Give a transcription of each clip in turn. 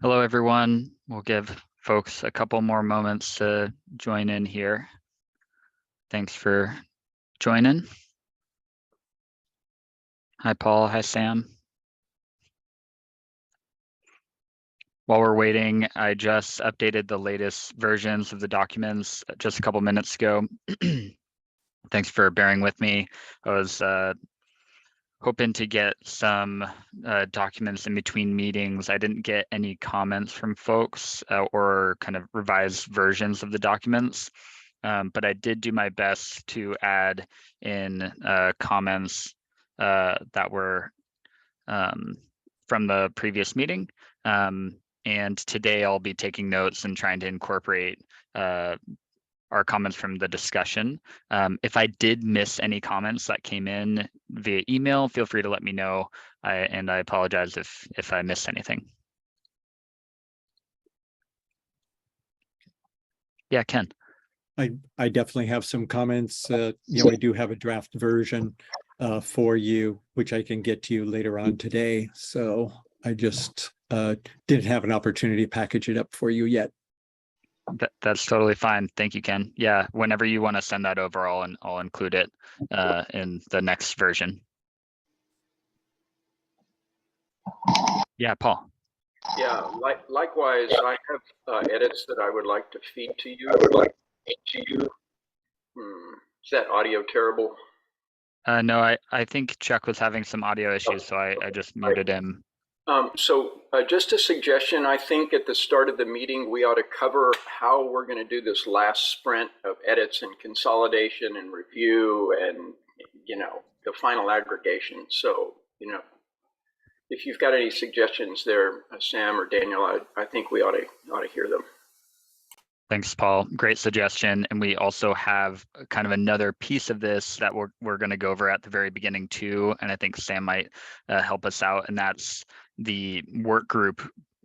Hello, everyone. We'll give folks a couple more moments to join in here. Thanks for joining. Hi, Paul. Hi, Sam. While we're waiting, I just updated the latest versions of the documents just a couple minutes ago. Thanks for bearing with me. I was hoping to get some documents in between meetings. I didn't get any comments from folks or kind of revised versions of the documents, but I did do my best to add in comments that were from the previous meeting. And today I'll be taking notes and trying to incorporate our comments from the discussion. If I did miss any comments that came in via email, feel free to let me know. And I apologize if I missed anything. Yeah, Ken. I definitely have some comments. I do have a draft version for you, which I can get to you later on today. So I just didn't have an opportunity to package it up for you yet. That's totally fine. Thank you, Ken. Yeah, whenever you want to send that over, I'll include it in the next version. Yeah, Paul. Yeah, likewise, I have edits that I would like to feed to you. Is that audio terrible? No, I think Chuck was having some audio issues, so I just muted him. So just a suggestion, I think at the start of the meeting, we ought to cover how we're going to do this last sprint of edits and consolidation and review and, the final aggregation. So, if you've got any suggestions there, Sam or Daniel, I think we ought to hear them. Thanks, Paul. Great suggestion. And we also have kind of another piece of this that we're going to go over at the very beginning too. And I think Sam might help us out. And that's the work group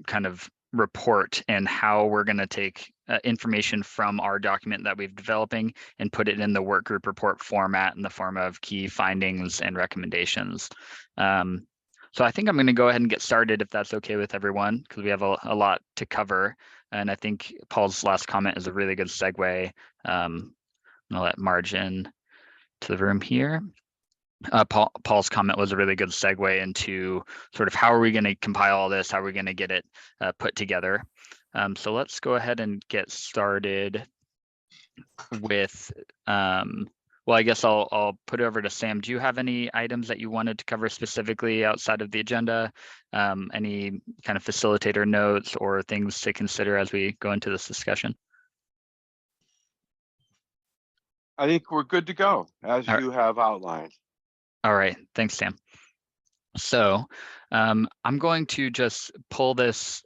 kind of report and how we're going to take information from our document that we've developing and put it in the work group report format in the form of key findings and recommendations. So I think I'm going to go ahead and get started if that's okay with everyone, because we have a lot to cover. And I think Paul's last comment is a really good segue. I'm gonna let Marge in to the room here. Paul's comment was a really good segue into sort of how are we going to compile all this? How are we going to get it put together? So let's go ahead and get started with, well, I guess I'll put it over to Sam. Do you have any items that you wanted to cover specifically outside of the agenda? Any kind of facilitator notes or things to consider as we go into this discussion? I think we're good to go, as you have outlined. All right, thanks, Sam. So I'm going to just pull this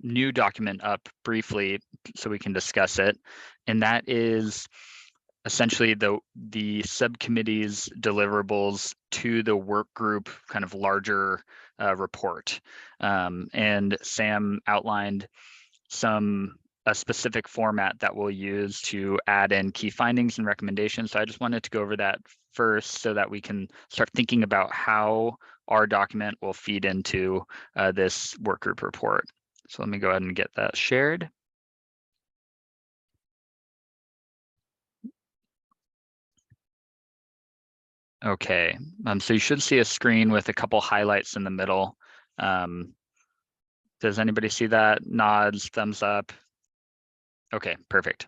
new document up briefly so we can discuss it. And that is essentially the subcommittee's deliverables to the work group kind of larger report. And Sam outlined a specific format that we'll use to add in key findings and recommendations. So I just wanted to go over that first so that we can start thinking about how our document will feed into this work group report. So let me go ahead and get that shared. Okay, so you should see a screen with a couple highlights in the middle. Does anybody see that? Nods, thumbs up. Okay, perfect.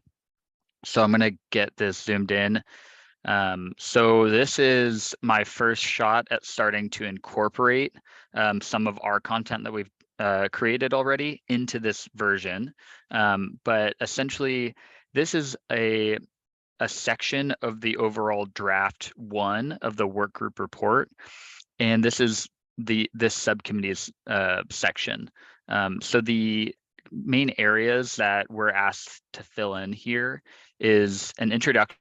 So I'm gonna get this zoomed in. So this is my first shot at starting to incorporate some of our content that we've created already into this version. But essentially, this is a section of the overall draft 1 of the work group report. And this is this subcommittee's section. So the main areas that we're asked to fill in here is an introduction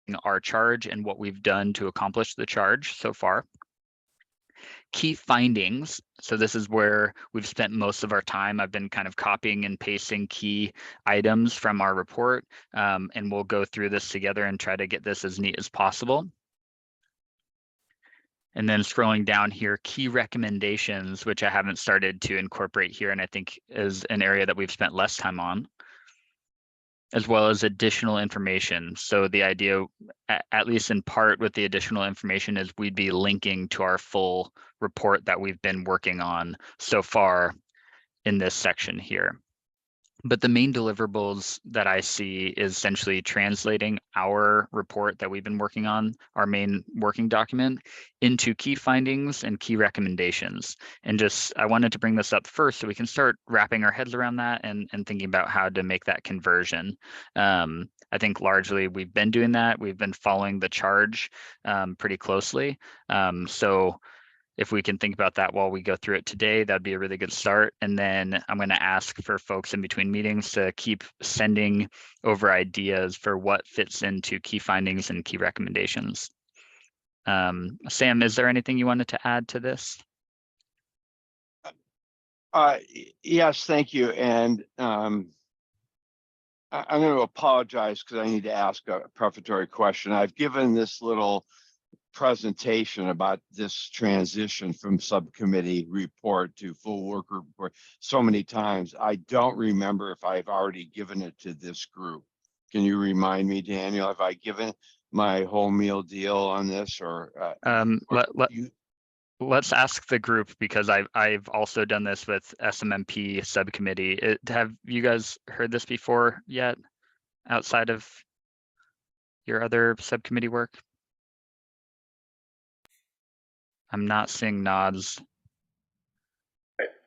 to our charge and what we've done to accomplish the charge so far. Key findings. So this is where we've spent most of our time. I've been kind of copying and pasting key items from our report, and we'll go through this together and try to get this as neat as possible. And then scrolling down here, key recommendations, which I haven't started to incorporate here, and I think is an area that we've spent less time on, as well as additional information. So the idea, at least in part with the additional information, is we'd be linking to our full report that we've been working on so far in this section here. But the main deliverables that I see is essentially translating our report that we've been working on, our main working document, into key findings and key recommendations. And just, I wanted to bring this up first so we can start wrapping our heads around that and thinking about how to make that conversion. I think largely we've been doing that. We've been following the charge pretty closely. So if we can think about that while we go through it today, that'd be a really good start. And then I'm going to ask for folks in between meetings to keep sending over ideas for what fits into key findings and key recommendations. Sam, is there anything you wanted to add to this? Yes, thank you. And I'm going to apologize because I need to ask a prefatory question. I've given this little presentation about this transition from subcommittee report to full work group report so many times. I don't remember if I've already given it to this group. Can you remind me, Daniel, have I given my whole meal deal on this, or let's ask the group, because I've also done this with SMMP subcommittee. Have you guys heard this before yet, outside of your other subcommittee work? I'm not seeing nods.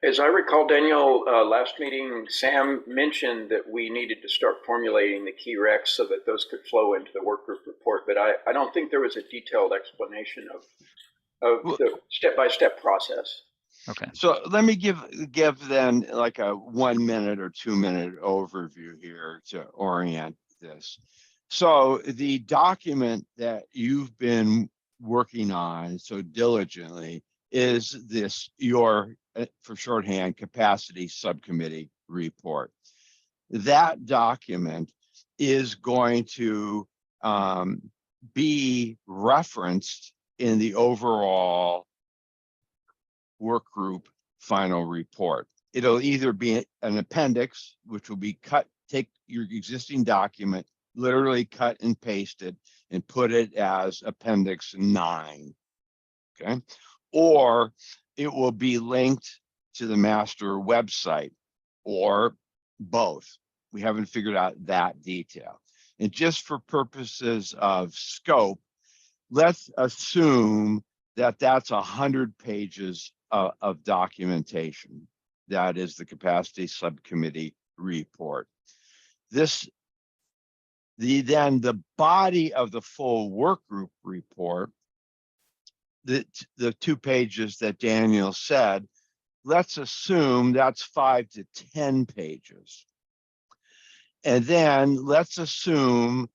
As I recall, Daniel, last meeting, Sam mentioned that we needed to start formulating the key recs so that those could flow into the work group report, but I don't think there was a detailed explanation of the step-by-step process. Okay. So let me give then like a 1 minute or 2 minute overview here to orient this. So the document that you've been working on so diligently is this, your, for shorthand, capacity subcommittee report. That document is going to be referenced in the overall work group final report. It'll either be an appendix, which will be cut, take your existing document, literally cut and paste it and put it as appendix 9, okay? Or it will be linked to the master website, or both. We haven't figured out that detail. And just for purposes of scope, let's assume that that's 100 pages of documentation. That is the capacity subcommittee report. Then the body of the full work group report, the 2 pages that Daniel said, let's assume that's 5 to 10 pages. And then let's assume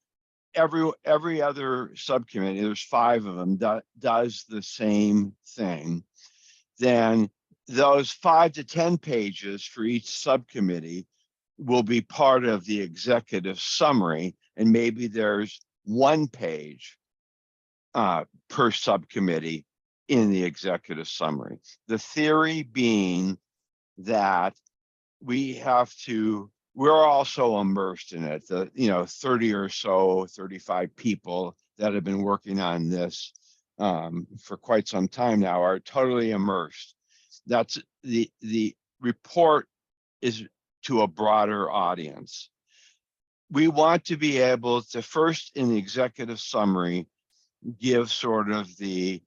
every other subcommittee, there's 5 of them, does the same thing. Then those 5 to 10 pages for each subcommittee will be part of the executive summary, and maybe there's 1 page per subcommittee in the executive summary. The theory being that we're also immersed in it. 30 or so, 35 people that have been working on this for quite some time now are totally immersed. That's the report is to a broader audience. We want to be able to first, in the executive summary, give sort of the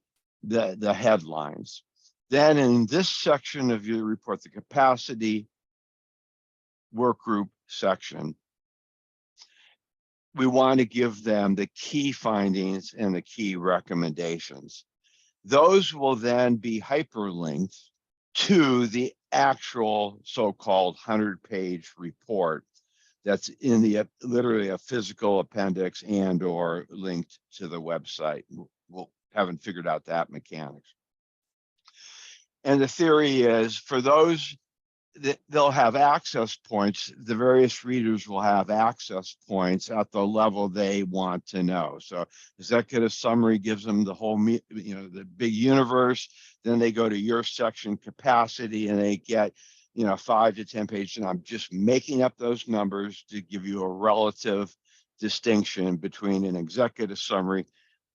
headlines. Then in this section of your report, the capacity work group section, we want to give them the key findings and the key recommendations. Those will then be hyperlinked to the actual so-called 100-page report that's in the literally a physical appendix and or linked to the website. We'll haven't figured out that mechanics. And the theory is for those they'll have access points. The various readers will have access points at the level they want to know. So executive summary gives them the whole, the big universe. Then they go to your section capacity and they get, 5 to 10 pages. And I'm just making up those numbers to give you a relative distinction between an executive summary,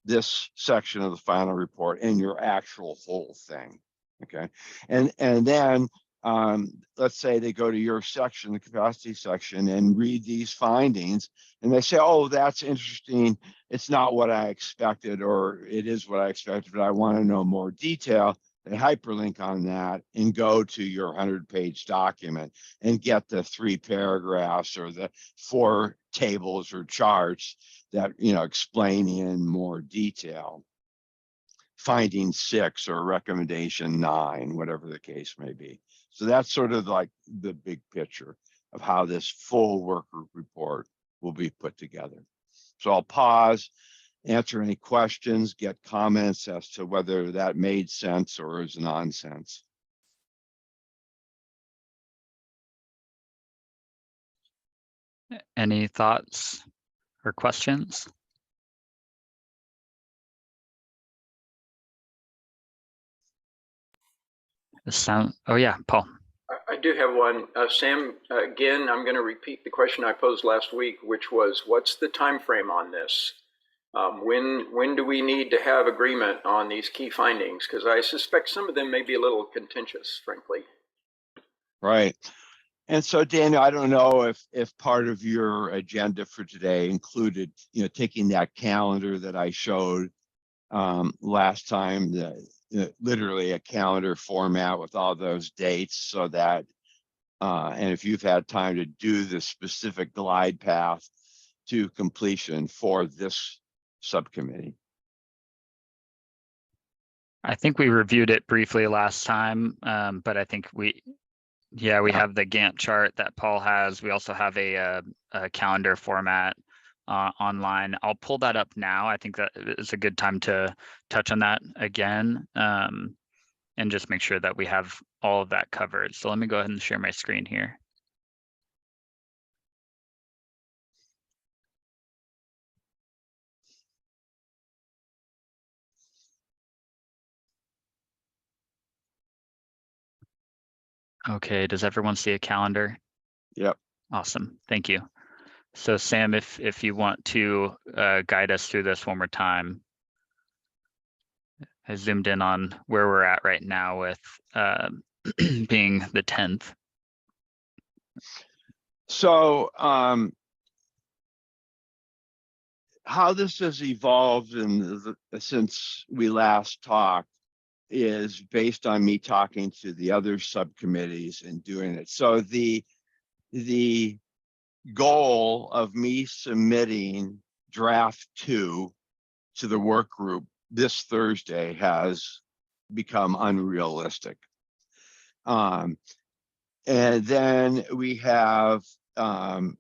this section of the final report, and your actual whole thing. Okay. And then let's say they go to your section, the capacity section, and read these findings, and they say, oh, that's interesting. It's not what I expected, or it is what I expected, but I want to know more detail. They hyperlink on that and go to your 100-page document and get the 3 paragraphs or the 4 tables or charts that, explain in more detail. Finding 6 or recommendation 9, whatever the case may be. So that's sort of like the big picture of how this full work group report will be put together. So I'll pause, answer any questions, get comments as to whether that made sense or is nonsense. Any thoughts or questions? Oh yeah, Paul. I do have one. Sam, again, I'm going to repeat the question I posed last week, which was, what's the time frame on this? When do we need to have agreement on these key findings? Because I suspect some of them may be a little contentious, frankly. Right. And so, Daniel, I don't know if part of your agenda for today included, taking that calendar that I showed last time, literally a calendar format with all those dates, so that, and if you've had time to do the specific glide path to completion for this subcommittee. I think we reviewed it briefly last time, but I think we have the Gantt chart that Paul has. We also have a calendar format online. I'll pull that up now. I think that is a good time to touch on that again, and just make sure that we have all of that covered. So let me go ahead and share my screen here. Okay, does everyone see a calendar? Yep. Awesome, thank you. So Sam, if you want to guide us through this one more time. I zoomed in on where we're at right now with being the 10th. So how this has evolved since we last talked is based on me talking to the other subcommittees and doing it. So the goal of me submitting draft 2 to the work group this Thursday has become unrealistic. And then we have the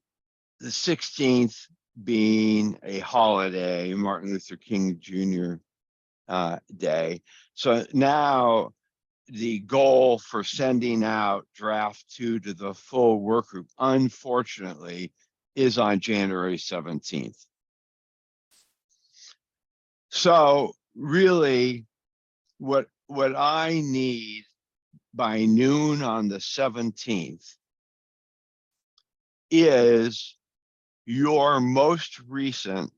16th being a holiday, Martin Luther King Jr. Day. So now the goal for sending out draft 2 to the full work group, unfortunately, is on January 17th. So really, what I need by noon on the 17th is your most recent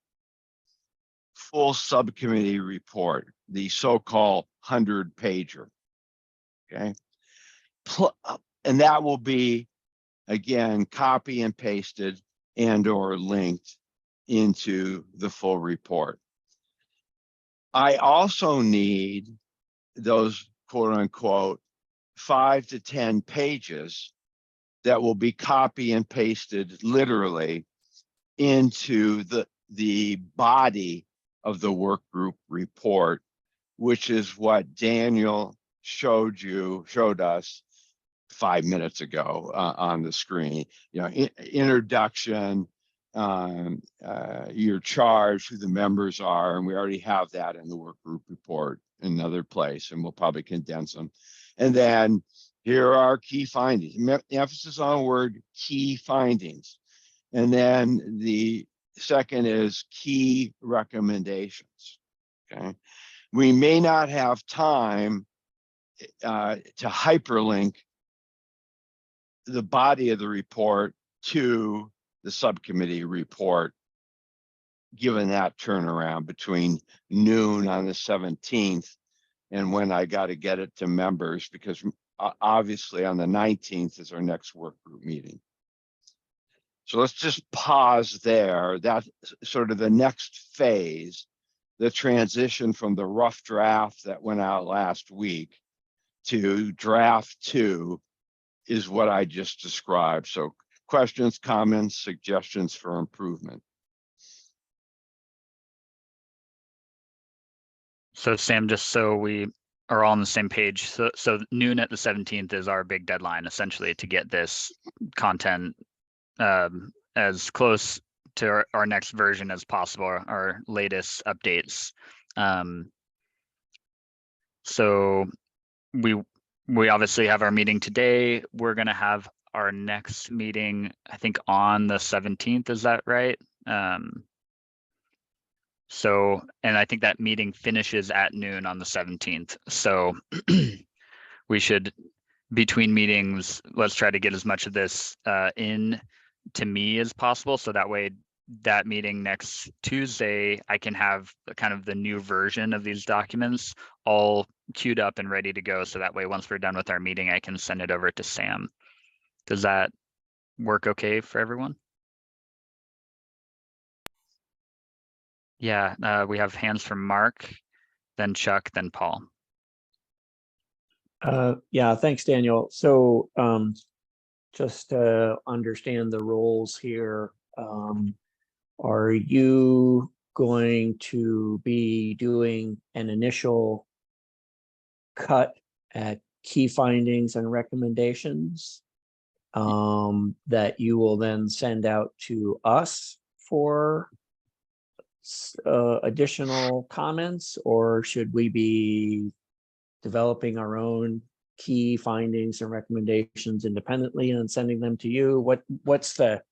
full subcommittee report, the so-called 100-pager. Okay. And that will be, again, copy and pasted and or linked into the full report. I also need those quote unquote 5 to 10 pages that will be copy and pasted literally into the body of the work group report, which is what Daniel showed us 5 minutes ago on the screen. Introduction, your charge, who the members are, and we already have that in the work group report in another place, and we'll probably condense them. And then Here are key findings. Emphasis on the word key findings. And then the second is key recommendations. Okay. We may not have time to hyperlink the body of the report to the subcommittee report, given that turnaround between noon on the 17th and when I got to get it to members, because obviously on the 19th is our next work group meeting. So let's just pause there. That's sort of the next phase, the transition from the rough draft that went out last week to draft 2 is what I just described. So questions, comments, suggestions for improvement. So Sam, just so we are all on the same page, so noon at the 17th is our big deadline, essentially, to get this content as close to our next version as possible, our latest updates. So we obviously have our meeting today. We're going to have our next meeting, I think, on the 17th. Is that right? So, and I think that meeting finishes at noon on the 17th. So we should, between meetings, let's try to get as much of this in to me as possible. So that way, that meeting next Tuesday, I can have kind of the new version of these documents all queued up and ready to go. So that way, once we're done with our meeting, I can send it over to Sam. Does that work okay for everyone? Yeah, we have hands from Mark, then Chuck, then Paul. Yeah, thanks, Daniel. So just to understand the roles here, are you going to be doing an initial cut at key findings and recommendations that you will then send out to us for additional comments, or should we be developing our own key findings and recommendations independently and sending them to you? What's the,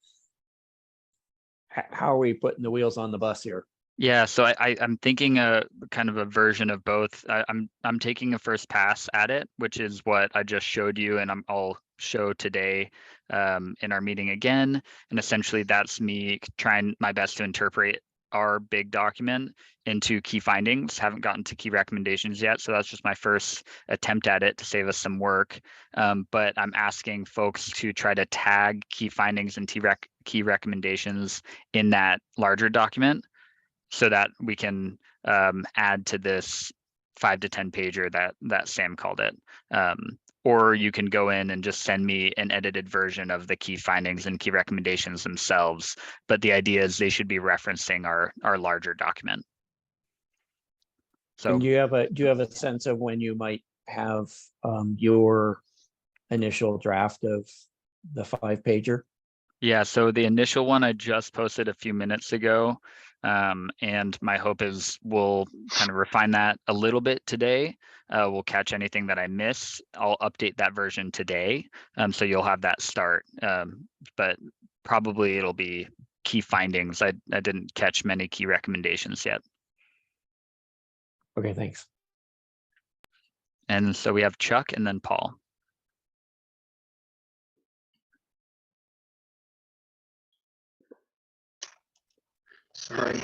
how are we putting the wheels on the bus here? Yeah, so I'm thinking a kind of a version of both. I'm taking a first pass at it, which is what I just showed you, and I'll show today in our meeting again. And essentially, that's me trying my best to interpret our big document into key findings. Haven't gotten to key recommendations yet, so that's just my first attempt at it to save us some work. But I'm asking folks to try to tag key findings and key recommendations in that larger document, so that we can add to this 5 to 10 pager that Sam called it. Or you can go in and just send me an edited version of the key findings and key recommendations themselves. But the idea is they should be referencing our larger document. So And do you have a sense of when you might have your initial draft of the 5-pager? yeah, so the initial one I just posted a few minutes ago. And my hope is we'll kind of refine that a little bit today. We'll catch anything that I miss. I'll update that version today. So you'll have that start. But probably it'll be key findings. I didn't catch many key recommendations yet. Okay, thanks. And so we have Chuck and then Paul. Sorry.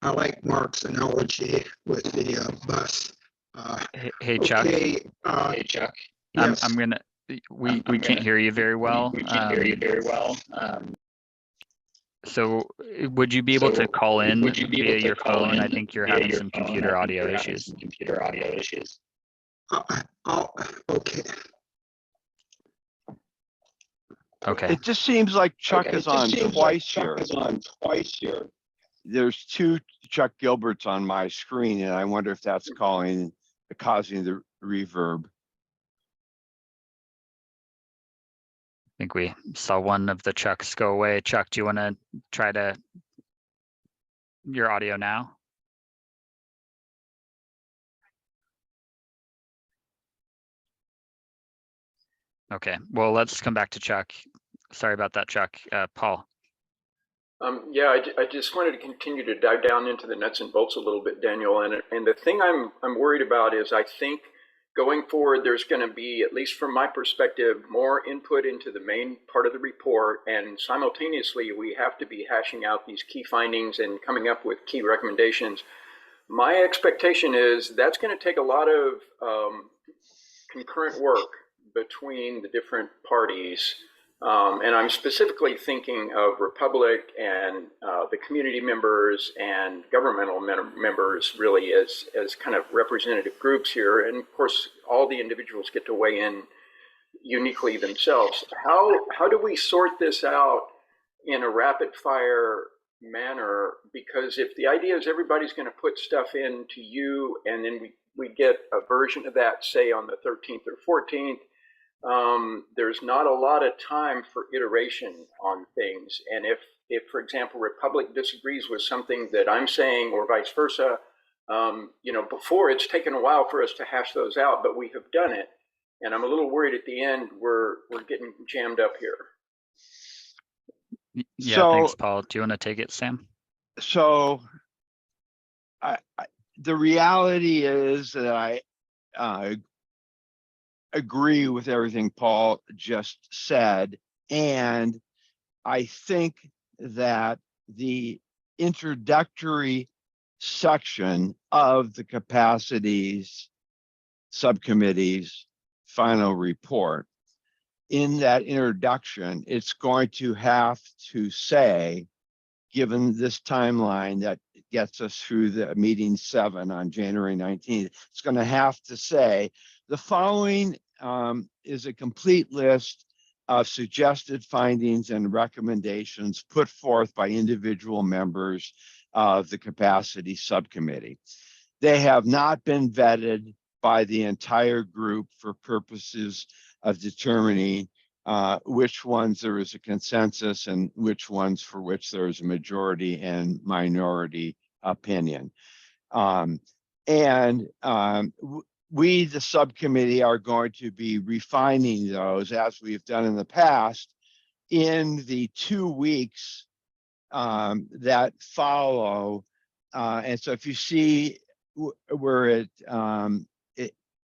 I like Mark's analogy with the bus. Hey Chuck. Okay. Hey Chuck. Yes. I'm gonna. We can't hear you very well. We can't hear you very well. So would you be able to call in via your phone? I think you're having some computer audio issues. Okay. Okay. It just seems like Chuck is on twice here. There's 2 Chuck Gilberts on my screen, and I wonder if that's causing the reverb. I think we saw one of the Chucks go away. Chuck, do you want to try your audio now? Okay, well, let's come back to Chuck. Sorry about that, Chuck. Paul. Yeah, I just wanted to continue to dive down into the nuts and bolts a little bit, Daniel. And the thing I'm worried about is I think going forward, there's going to be, at least from my perspective, more input into the main part of the report. And simultaneously, we have to be hashing out these key findings and coming up with key recommendations. My expectation is that's going to take a lot of concurrent work between the different parties. And I'm specifically thinking of Republic and the community members and governmental members really as kind of representative groups here. And of course, all the individuals get to weigh in uniquely themselves. How do we sort this out in a rapid fire manner? Because if the idea is everybody's going to put stuff into you and then we get a version of that, say on the 13th or 14th, there's not a lot of time for iteration on things. And if, for example, Republic disagrees with something that I'm saying or vice versa, before it's taken a while for us to hash those out, but we have done it. And I'm a little worried at the end we're getting jammed up here. Yeah, So- thanks, Paul. Do you want to take it, Sam? So the reality is that I agree with everything Paul just said. And I think that the introductory section of the capacities subcommittee's final report, in that introduction, it's going to have to say, given this timeline that gets us through the meeting 7 on January 19th, it's going to have to say the following is a complete list of suggested findings and recommendations put forth by individual members of the capacity subcommittee. They have not been vetted by the entire group for purposes of determining which ones there is a consensus and which ones for which there is a majority and minority opinion. We, the subcommittee, are going to be refining those as we've done in the past in the 2 weeks that follow. And so if you see where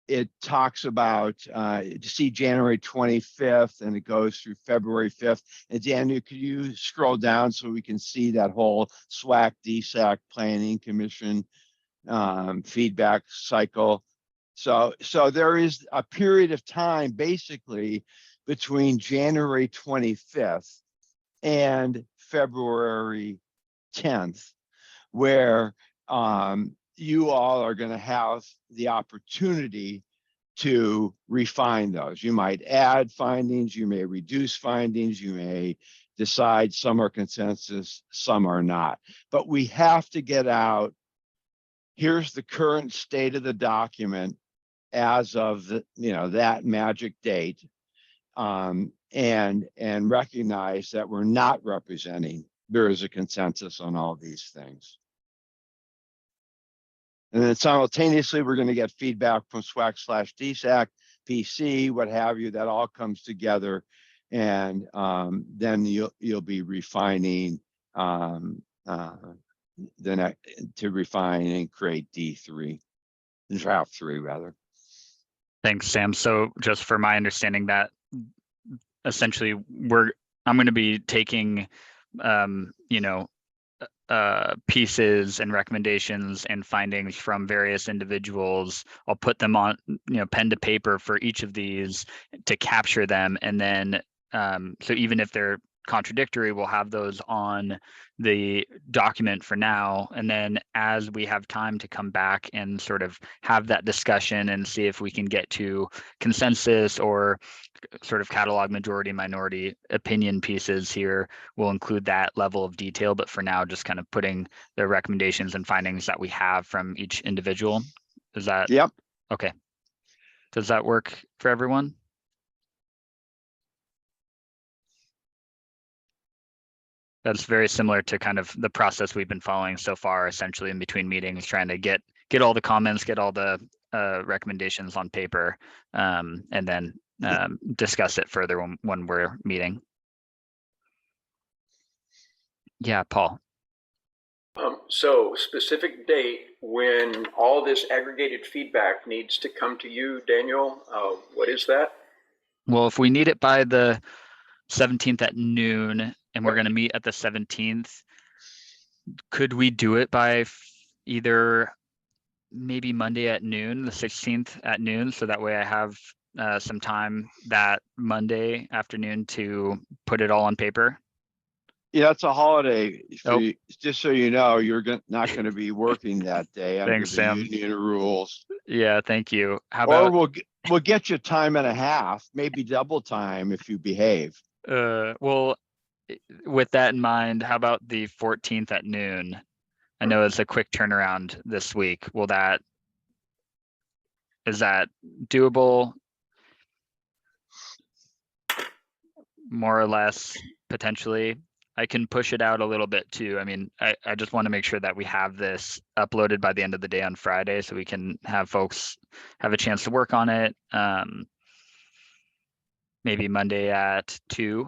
it talks about, to see January 25th and it goes through February 5th. And Daniel, could you scroll down so we can see that whole SWAC, DSAC, Planning Commission feedback cycle? So there is a period of time basically between January 25th and February 10th, where you all are going to have the opportunity to refine those. You might add findings, you may reduce findings, you may decide some are consensus, some are not. But we have to get out, here's the current state of the document as of the, that magic date, and recognize that we're not representing there is a consensus on all these things. And then simultaneously, we're going to get feedback from SWAC/DSAC, PC, what have you. That all comes together, and then you'll be refining to refine and create D3, draft 3 rather. Thanks, Sam. So just for my understanding, that essentially I'm going to be taking pieces and recommendations and findings from various individuals. I'll put them on, pen to paper for each of these to capture them. And then, so even if they're contradictory, we'll have those on the document for now. And then as we have time to come back and sort of have that discussion and see if we can get to consensus or sort of catalog majority minority opinion pieces here, we'll include that level of detail. But for now, just kind of putting the recommendations and findings that we have from each individual. Is that? Yep. Okay. Does that work for everyone? That's very similar to kind of the process we've been following so far, essentially in between meetings, trying to get all the comments, get all the recommendations on paper, and then discuss it further when we're meeting. Yeah, Paul. So specific date when all this aggregated feedback needs to come to you, Daniel, what is that? Well, if we need it by the 17th at noon and we're going to meet at the 17th, could we do it by either maybe Monday at noon, the 16th at noon, so that way I have some time that Monday afternoon to put it all on paper? Yeah, it's a holiday. Oh. Just so you know, you're not going to be working that day under Thanks, the Sam. union rules. Yeah, thank you. How Or about we'll get you time and a half, maybe double time if you behave. well, with that in mind, how about the 14th at noon? I know it's a quick turnaround this week. Is that doable? More or less, potentially. I can push it out a little bit too. I mean, I just want to make sure that we have this uploaded by the end of the day on Friday so we can have folks have a chance to work on it. Maybe Monday at 2.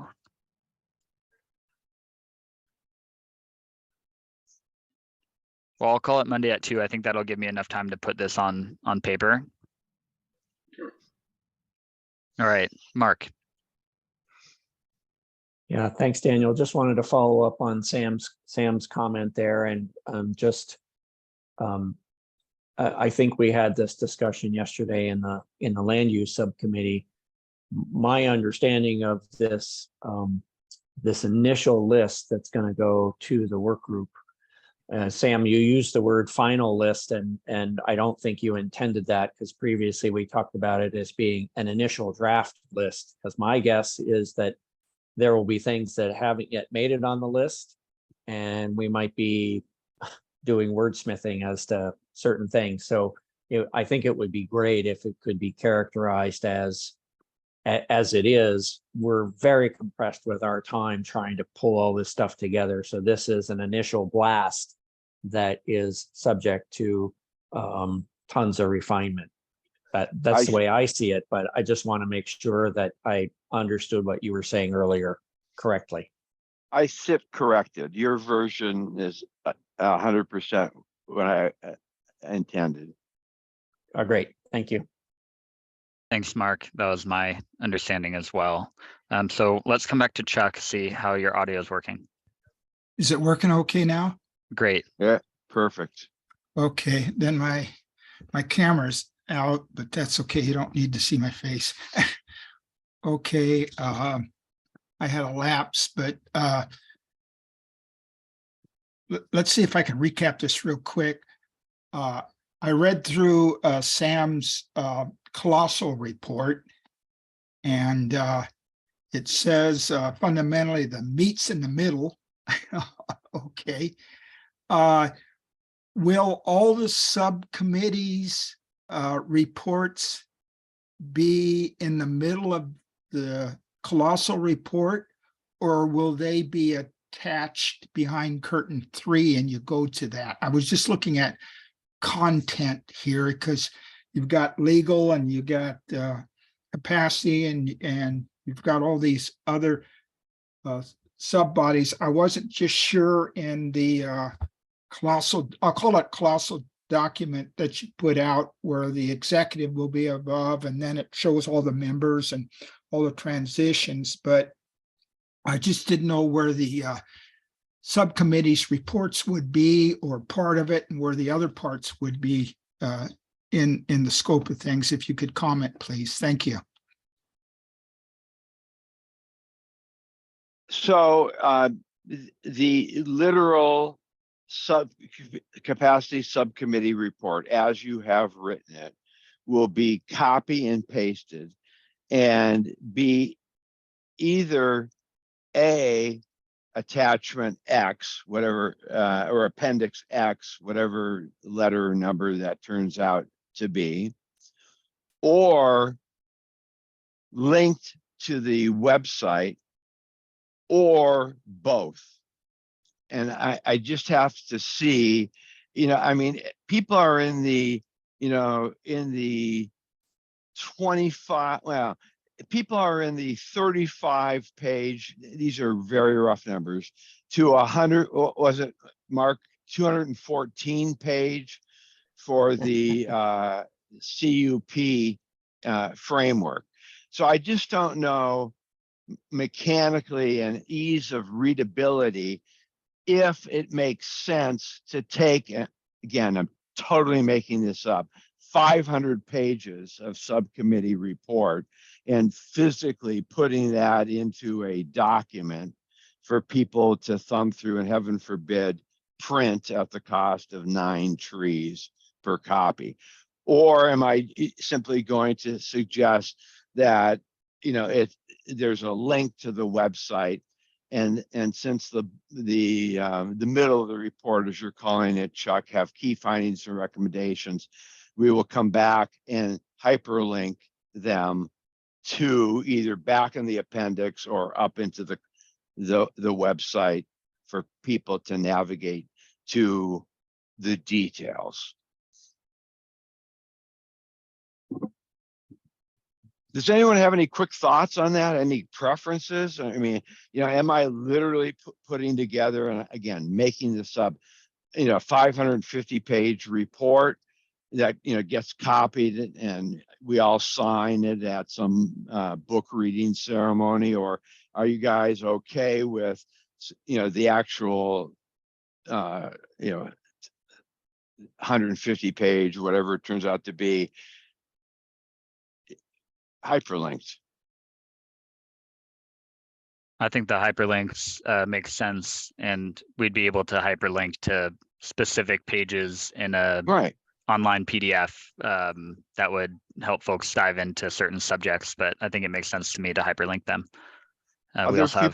Well, I'll call it Monday at 2. I think that'll give me enough time to put this on paper. All right, Mark. Yeah, thanks, Daniel. Just wanted to follow up on Sam's comment there, and I think we had this discussion yesterday in the land use subcommittee. My understanding of this this initial list that's going to go to the work group. Sam, you used the word final list, and I don't think you intended that, because previously we talked about it as being an initial draft list. Because my guess is that there will be things that haven't yet made it on the list, and we might be doing wordsmithing as to certain things. So I think it would be great if it could be characterized as it is. We're very compressed with our time trying to pull all this stuff together. So this is an initial blast that is subject to tons of refinement. That's the way I see it, but I just want to make sure that I understood what you were saying earlier correctly. I sit corrected. Your version is 100% what I intended. Great, thank you. Thanks, Mark. That was my understanding as well. So let's come back to Chuck, see how your audio is working. Is it working okay now? Great. Yeah, perfect. Okay, then my camera's out, but that's okay. You don't need to see my face. Okay, I had a lapse, but let's see if I can recap this real quick. I read through Sam's colossal report, and it says fundamentally the meat's in the middle. Okay. Will all the subcommittees reports be in the middle of the colossal report, or will they be attached behind curtain 3 and you go to that? I was just looking at content here, because you've got legal and you got capacity and you've got all these other sub bodies. I wasn't just sure in the colossal, I'll call it colossal document that you put out, where the executive will be above and then it shows all the members and all the transitions, but I just didn't know where the subcommittees reports would be, or part of it, and where the other parts would be in the scope of things. If you could comment, please. Thank you. So the literal capacity subcommittee report, as you have written it, will be copy and pasted and be either A, attachment X, whatever, or appendix X, whatever letter or number that turns out to be, or linked to the website, or both. And I just have to see, I mean, people are in the, in the 25, well, people are in the 35 page, these are very rough numbers, to 100, was it, Mark, 214 page for the CUP framework. So I just don't know mechanically and ease of readability if it makes sense to take, again, I'm totally making this up, 500 pages of subcommittee report and physically putting that into a document for people to thumb through and, heaven forbid, print at the cost of 9 trees per copy. Or am I simply going to suggest that, you know, there's a link to the website, and since the middle of the report, as you're calling it, Chuck, have key findings and recommendations, we will come back and hyperlink them to either back in the appendix or up into the website for people to navigate to the details. Does anyone have any quick thoughts on that? Any preferences? I mean, you know, am I literally putting together, and again, making this up, you know, 550 page report that, you know, gets copied and we all sign it at some book reading ceremony? Or are you guys okay with, you know, the actual, you know, 150 page, whatever it turns out to be, hyperlinked? I think the hyperlinks make sense, and we'd be able to hyperlink to specific pages in a Right. online PDF that would help folks dive into certain subjects. But I think it makes sense to me to hyperlink them. We Other also have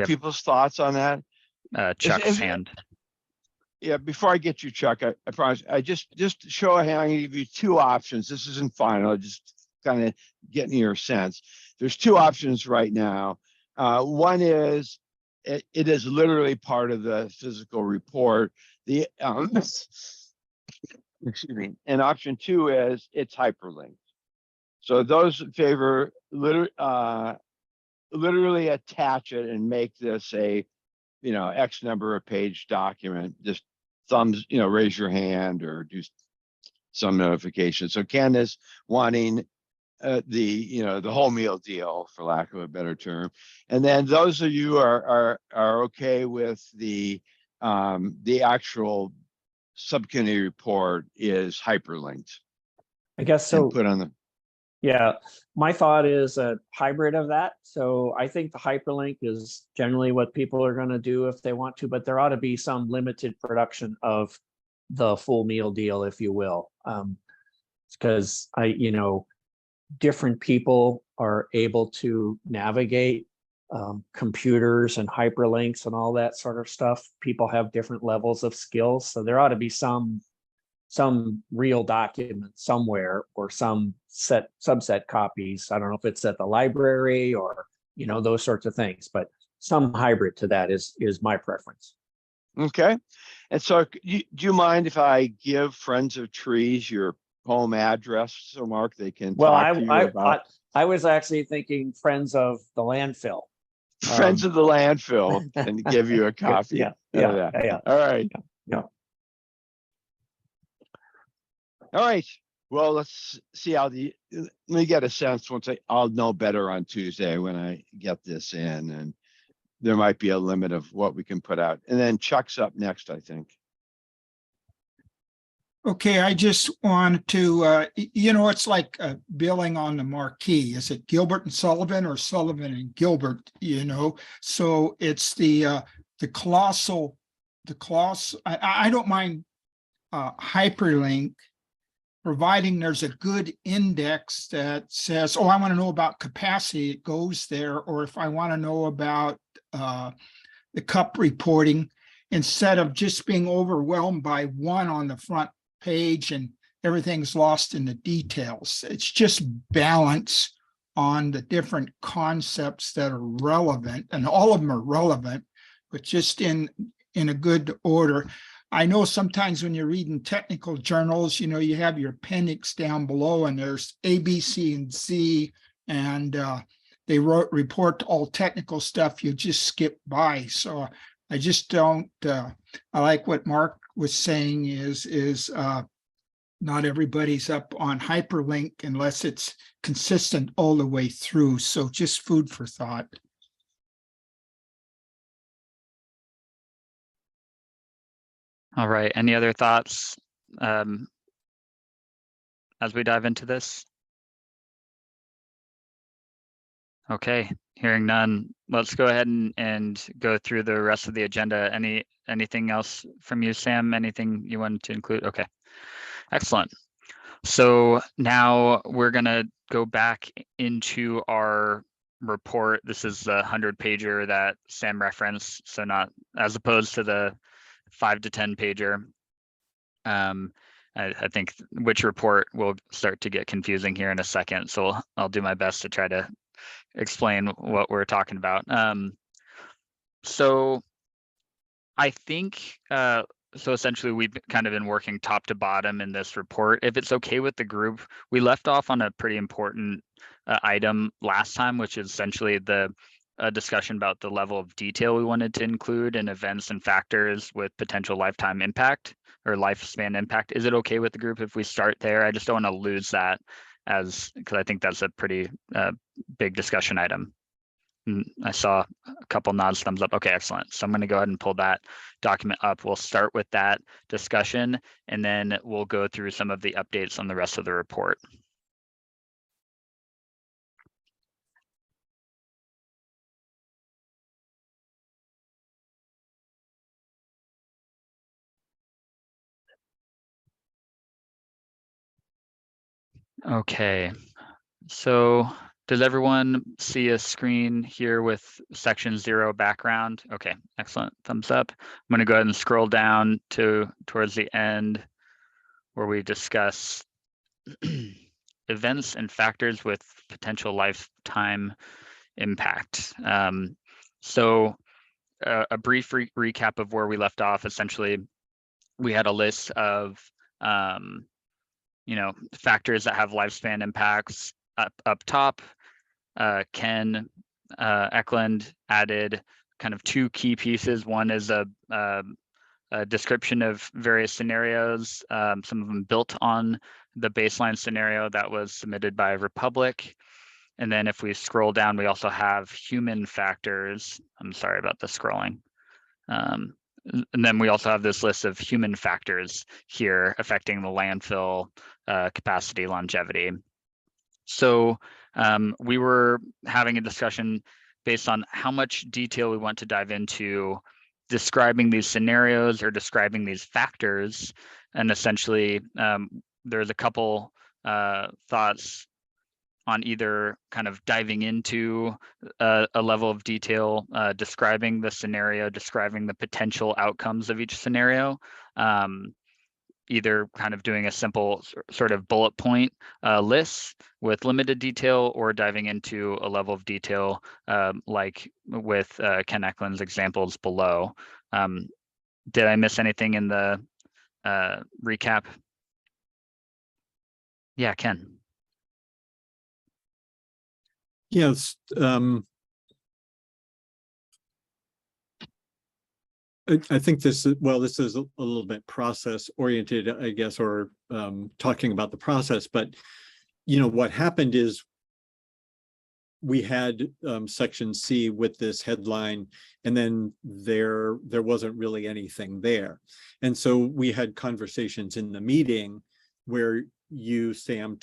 people's thoughts on that? Chuck's hand. Yeah, before I get you, Chuck, I promise, I just show a hand, I'm gonna give you 2 options. This isn't final, just kind of getting your sense. There's 2 options right now. One is it is literally part of the physical report. The excuse me. And option 2 is it's hyperlinked. So those in favor literally attach it and make this a, you know, X number of page document. Just thumbs, you know, raise your hand or do some notification. So Ken is wanting the, you know, the whole meal deal, for lack of a better term. And then those of you are okay with the actual subcommittee report is hyperlinked. I guess so. Put on the. Yeah, my thought is a hybrid of that. So I think the hyperlink is generally what people are going to do if they want to, but there ought to be some limited production of the full meal deal, if you will. Because you know, different people are able to navigate computers and hyperlinks and all that sort of stuff. People have different levels of skills, so there ought to be some real document somewhere, or some subset copies. I don't know if it's at the library or, you know, those sorts of things, but some hybrid to that is my preference. Okay. And so do you mind if I give Friends of Trees your home address, so Mark, they can talk to you about? I was actually thinking Friends of the Landfill. Friends of the Landfill and give you a copy. Yeah. All right. Yeah. All right. Well, let's see how let me get a sense once I'll know better on Tuesday when I get this in, and there might be a limit of what we can put out. And then Chuck's up next, I think. Okay, I just wanted to, you know, it's like billing on the marquee. Is it Gilbert and Sullivan or Sullivan and Gilbert, you know? So it's the colossal, I don't mind hyperlink, providing there's a good index that says, oh, I want to know about capacity, it goes there. Or if I want to know about the cup reporting, instead of just being overwhelmed by one on the front page and everything's lost in the details. It's just balance on the different concepts that are relevant, and all of them are relevant, but just in a good order. I know sometimes when you're reading technical journals, you know, you have your appendix down below and there's A, B, C, and Z and they wrote report all technical stuff you just skip by. So I just don't, I like what Mark was saying is not everybody's up on hyperlink unless it's consistent all the way through. So just food for thought. All right. Any other thoughts as we dive into this? Okay, hearing none. Let's go ahead and go through the rest of the agenda. Anything else from you, Sam? Anything you wanted to include? Okay, excellent. So now we're gonna go back into our report. This is the 100-pager that Sam referenced, so not as opposed to the 5 to 10 pager. I think which report will start to get confusing here in a second, so I'll do my best to try to explain what we're talking about. So I think so essentially we've kind of been working top to bottom in this report. If it's okay with the group, we left off on a pretty important item last time, which is essentially the discussion about the level of detail we wanted to include in events and factors with potential lifetime impact or lifespan impact. Is it okay with the group if we start there? I just don't want to lose that because I think that's a pretty big discussion item. And I saw a couple nods, thumbs up. Okay, excellent. So I'm going to go ahead and pull that document up. We'll start with that discussion, and then we'll go through some of the updates on the rest of the report. Okay, so does everyone see a screen here with section 0 background? Okay, excellent. Thumbs up. I'm going to go ahead and scroll down towards the end where we discuss events and factors with potential lifetime impact. So a brief recap of where we left off. Essentially, we had a list of factors that have lifespan impacts up top. Ken Eklund added kind of 2 key pieces. One is a description of various scenarios, some of them built on the baseline scenario that was submitted by Republic. And then if we scroll down, we also have human factors. I'm sorry about the scrolling. And then we also have this list of human factors here affecting the landfill capacity longevity. So we were having a discussion based on how much detail we want to dive into describing these scenarios or describing these factors. And essentially, there's a couple thoughts on either kind of diving into a level of detail, describing the scenario, describing the potential outcomes of each scenario, either kind of doing a simple sort of bullet point list with limited detail, or diving into a level of detail like with Ken Eklund's examples below. Did I miss anything in the recap? Yeah, Ken. Yes. I think this is, well, this is a little bit process oriented, I guess, or talking about the process. But, what happened is we had section C with this headline, and then there wasn't really anything there. And so we had conversations in the meeting where you, Sam,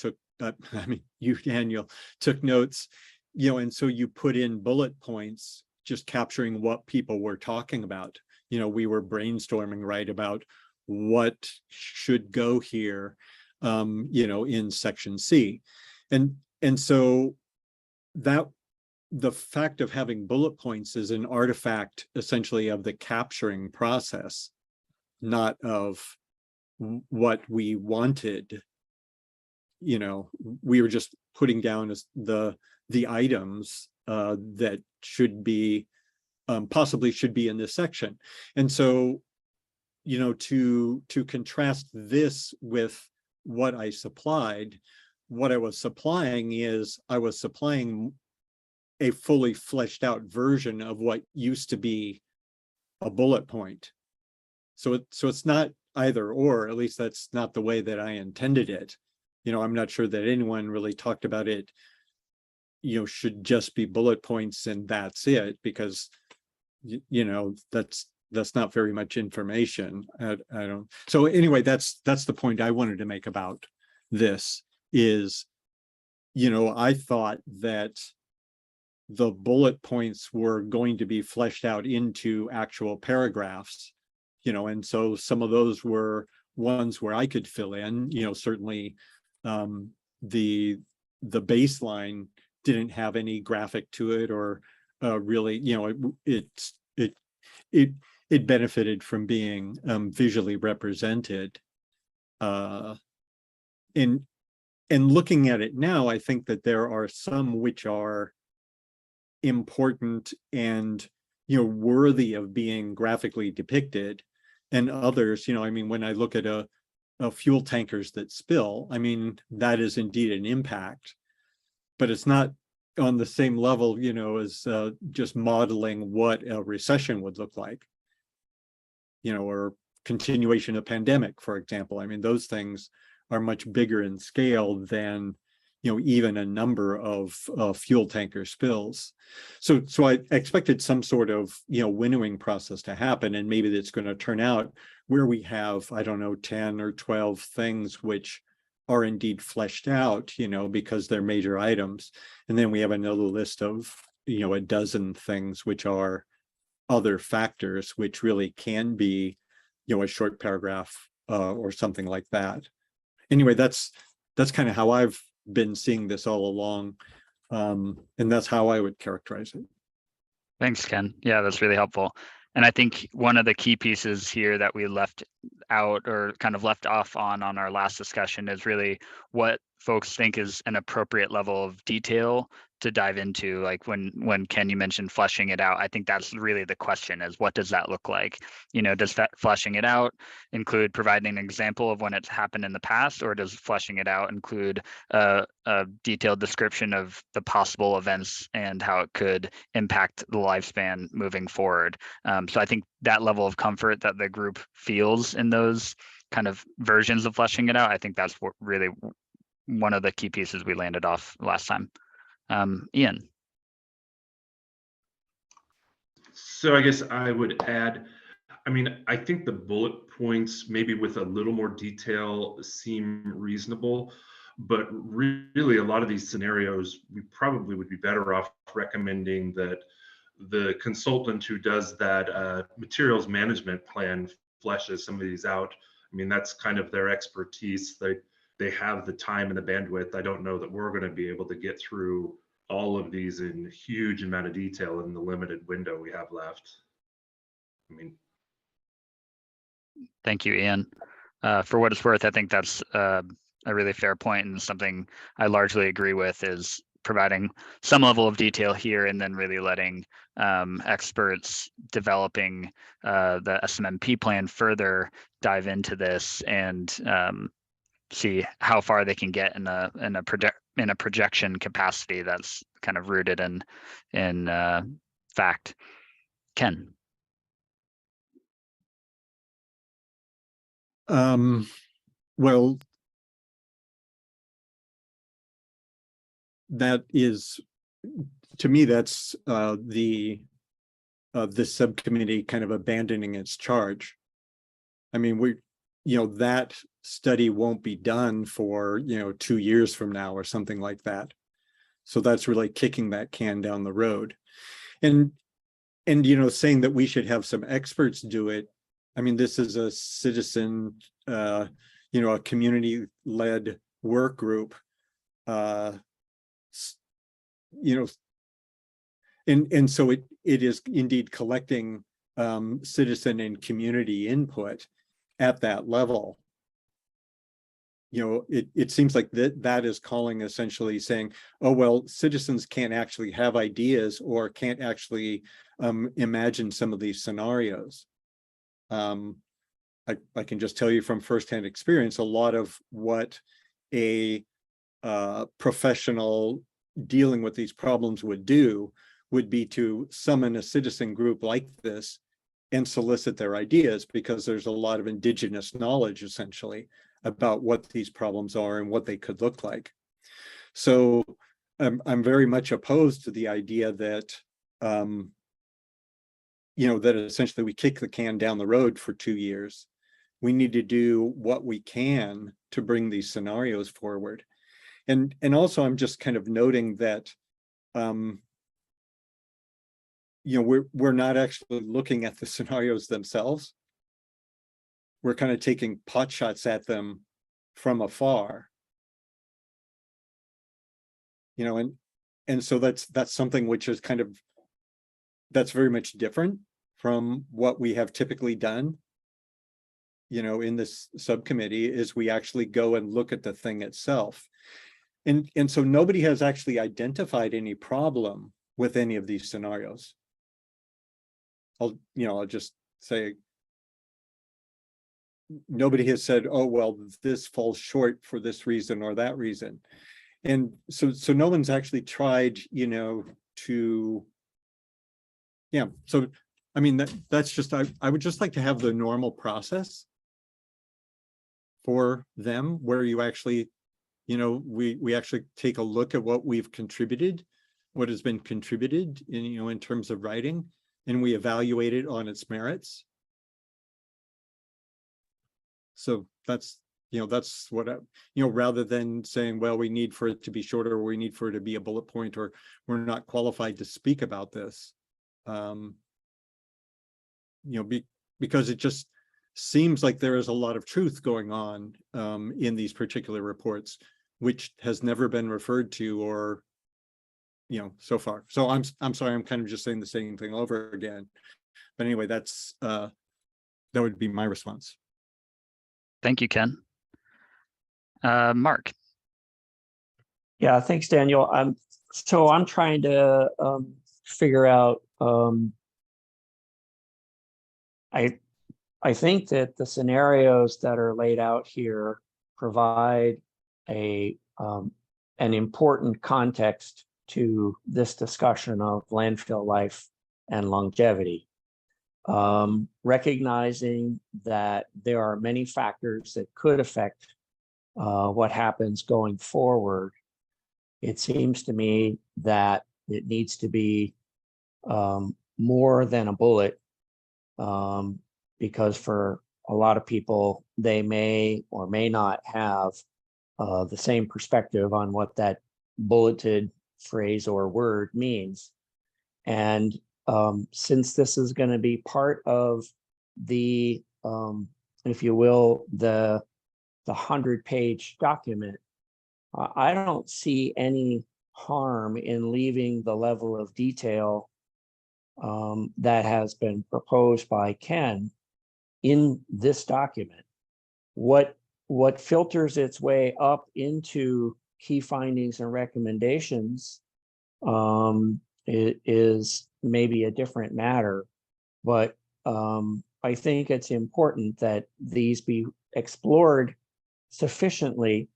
you, Daniel, took notes, and so you put in bullet points, just capturing what people were talking about. We were brainstorming, right, about what should go here, in section C. And so that the fact of having bullet points is an artifact essentially of the capturing process, not of what we wanted. We were just putting down the items that should be possibly should be in this section. And so, to contrast this with what I supplied, what I was supplying is I was supplying a fully fleshed out version of what used to be a bullet point. So it's not either or, at least that's not the way that I intended it. You know, I'm not sure that anyone really talked about it, you know, should just be bullet points and that's it, because you know, that's not very much information. I don't. So anyway, that's the point I wanted to make about this is, you know, I thought that the bullet points were going to be fleshed out into actual paragraphs, you know, and so some of those were ones where I could fill in, you know, certainly the baseline didn't have any graphic to it, or really, you know, it benefited from being visually represented. And looking at it now, I think that there are some which are important and, you know, worthy of being graphically depicted, and others, you know, I mean, when I look at a fuel tankers that spill, I mean, that is indeed an impact, but it's not on the same level, you know, as just modeling what a recession would look like, you know, or continuation of pandemic, for example. I mean, those things are much bigger in scale than, you know, even a number of fuel tanker spills. So I expected some sort of, you know, winnowing process to happen, and maybe that's going to turn out where we have, I don't know, 10 or 12 things which are indeed fleshed out, you know, because they're major items. And then we have another list of, you know, a dozen things which are other factors, which really can be, you know, a short paragraph or something like that. Anyway, that's kind of how I've been seeing this all along. And that's how I would characterize it. Thanks, Ken. Yeah, that's really helpful. And I think one of the key pieces here that we left out or kind of left off on our last discussion is really what folks think is an appropriate level of detail to dive into. Like when Ken, you mentioned fleshing it out, I think that's really the question, is what does that look like? You know, does that fleshing it out include providing an example of when it's happened in the past, or does fleshing it out include a detailed description of the possible events and how it could impact the lifespan moving forward? So I think that level of comfort that the group feels in those kind of versions of fleshing it out, I think that's what really one of the key pieces we landed off last time. Ian. So I guess I would add, I mean, I think the bullet points, maybe with a little more detail, seem reasonable, but really a lot of these scenarios, we probably would be better off recommending that the consultant who does that materials management plan fleshes some of these out. I mean, that's kind of their expertise. They have the time and the bandwidth. I don't know that we're going to be able to get through all of these in huge amount of detail in the limited window we have left. I mean, Thank you, Ian. For what it's worth, I think that's a really fair point, and something I largely agree with, is providing some level of detail here and then really letting experts developing the SMMP plan further dive into this and see how far they can get in a projection capacity that's kind of rooted in fact. Ken. Well, that is, to me, that's the subcommittee kind of abandoning its charge. I mean, you know, that study won't be done for, you know, 2 years from now or something like that. So that's really kicking that can down the road. And you know, saying that we should have some experts do it. I mean, this is a citizen, you know, a community-led work group, you know, and so it is indeed collecting citizen and community input at that level. You know, it seems like that is calling, essentially saying, oh, well, citizens can't actually have ideas or can't actually imagine some of these scenarios. I can just tell you from firsthand experience, a lot of what a professional dealing with these problems would do would be to summon a citizen group like this and solicit their ideas, because there's a lot of indigenous knowledge essentially about what these problems are and what they could look like. So I'm very much opposed to the idea that, that essentially we kick the can down the road for 2 years. We need to do what we can to bring these scenarios forward. And also I'm just kind of noting that, we're not actually looking at the scenarios themselves. We're kind of taking pot shots at them from afar. And so that's something which is that's very much different from what we have typically done, in this subcommittee, is we actually go and look at the thing itself. And so nobody has actually identified any problem with any of these scenarios. I'll just say, nobody has said, oh, well, this falls short for this reason or that reason. And so no one's actually tried, to, so, I mean, that's just, I would just like to have the normal process for them where you actually, we actually take a look at what we've contributed, what has been contributed in terms of writing, and we evaluate it on its merits. So that's what rather than saying, well, we need for it to be shorter, or we need for it to be a bullet point, or we're not qualified to speak about this. Because it just seems like there is a lot of truth going on in these particular reports, which has never been referred to or so far. So I'm sorry, I'm kind of just saying the same thing over again. But anyway, that would be my response. Thank you, Ken. Mark. Yeah, thanks, Daniel. I'm trying to figure out. I think that the scenarios that are laid out here provide an important context to this discussion of landfill life and longevity. Recognizing that there are many factors that could affect what happens going forward, it seems to me that it needs to be more than a bullet, because for a lot of people, they may or may not have the same perspective on what that bulleted phrase or word means. And since this is going to be part of the, if you will, the 100-page document, I don't see any harm in leaving the level of detail that has been proposed by Ken in this document. What filters its way up into key findings and recommendations is maybe a different matter, but I think it's important that these be explored sufficiently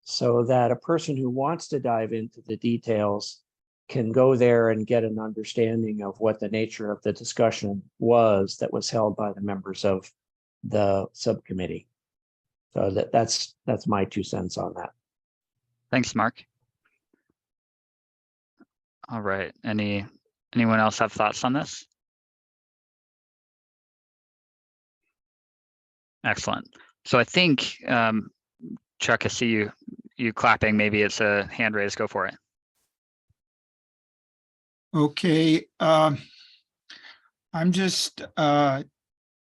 so that a person who wants to dive into the details can go there and get an understanding of what the nature of the discussion was that was held by the members of the subcommittee. So that's my 2 cents on that. Thanks, Mark. All right. Anyone else have thoughts on this? Excellent. So I think, Chuck, I see you clapping. Maybe it's a hand raise. Go for it. Okay. I'm just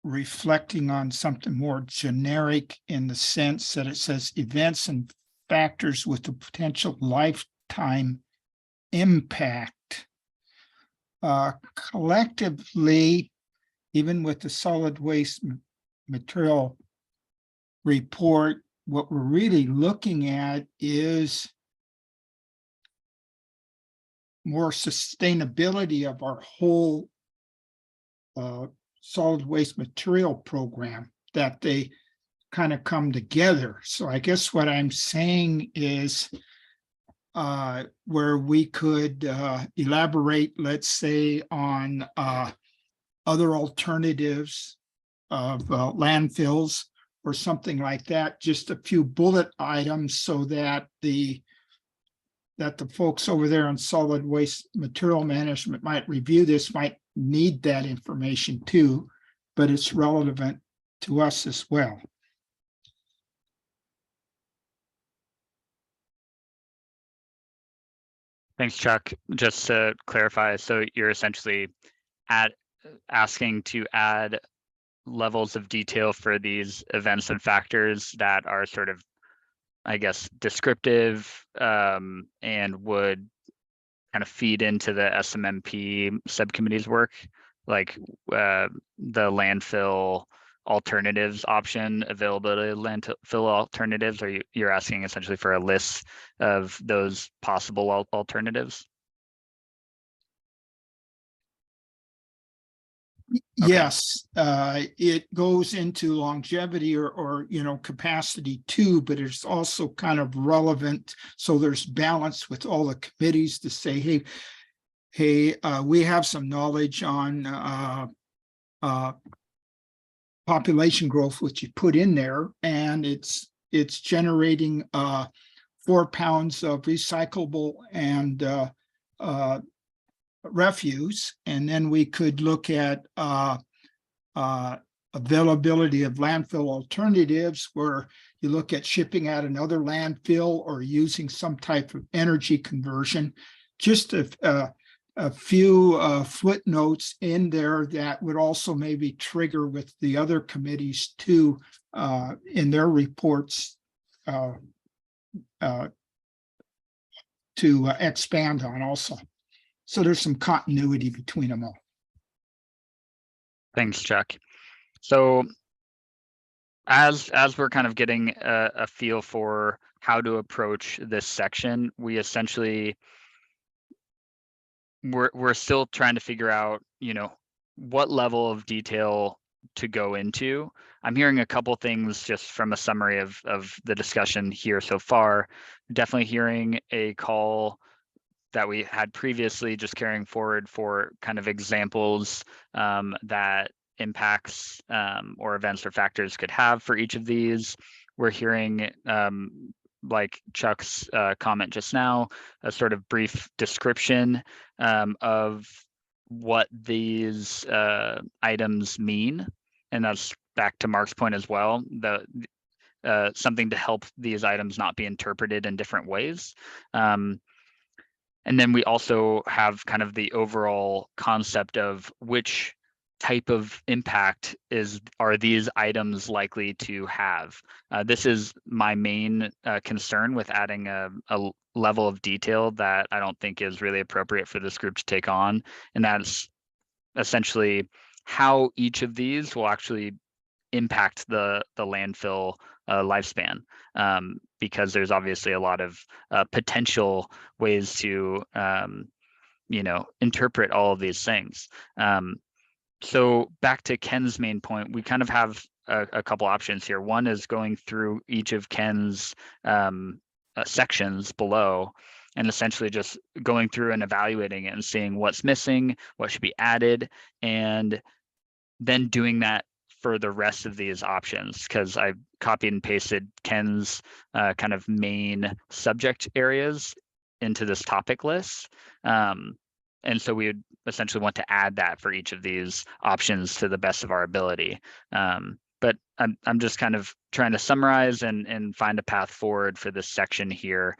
reflecting on something more generic in the sense that it says events and factors with the potential lifetime impact. Collectively, even with the solid waste material report, what we're really looking at is more sustainability of our whole solid waste material program, that they kind of come together. So I guess what I'm saying is where we could elaborate, let's say, on other alternatives of landfills or something like that, just a few bullet items so that the folks over there on solid waste material management might review this, might need that information too, but it's relevant to us as well. Thanks, Chuck. Just to clarify, so you're essentially asking to add levels of detail for these events and factors that are sort of, I guess, descriptive and would kind of feed into the SMMP subcommittee's work, like the landfill alternatives option, availability of landfill alternatives, or you're asking essentially for a list of those possible alternatives? Yes, it goes into longevity or capacity too, but it's also kind of relevant. So there's balance with all the committees to say, hey, we have some knowledge on population growth, which you put in there, and it's generating 4 pounds of recyclable and refuse. And then we could look at availability of landfill alternatives, where you look at shipping at another landfill or using some type of energy conversion. Just a few footnotes in there that would also maybe trigger with the other committees too in their reports to expand on also. So there's some continuity between them all. Thanks, Chuck. So as we're kind of getting a feel for how to approach this section, we essentially we're still trying to figure out, what level of detail to go into. I'm hearing a couple things just from a summary of the discussion here so far. Definitely hearing a call that we had previously, just carrying forward for kind of examples that impacts or events or factors could have for each of these. We're hearing, like Chuck's comment just now, a sort of brief description of what these items mean. And that's back to Mark's point as well, something to help these items not be interpreted in different ways. And then we also have kind of the overall concept of which type of impact are these items likely to have. This is my main concern with adding a level of detail that I don't think is really appropriate for this group to take on. And that's essentially how each of these will actually impact the landfill lifespan, because there's obviously a lot of potential ways to interpret all of these things. So back to Ken's main point, we kind of have a couple options here. One is going through each of Ken's sections below and essentially just going through and evaluating it and seeing what's missing, what should be added, and then doing that for the rest of these options, because I copied and pasted Ken's kind of main subject areas into this topic list. And so we would essentially want to add that for each of these options to the best of our ability. But I'm just kind of trying to summarize and find a path forward for this section here.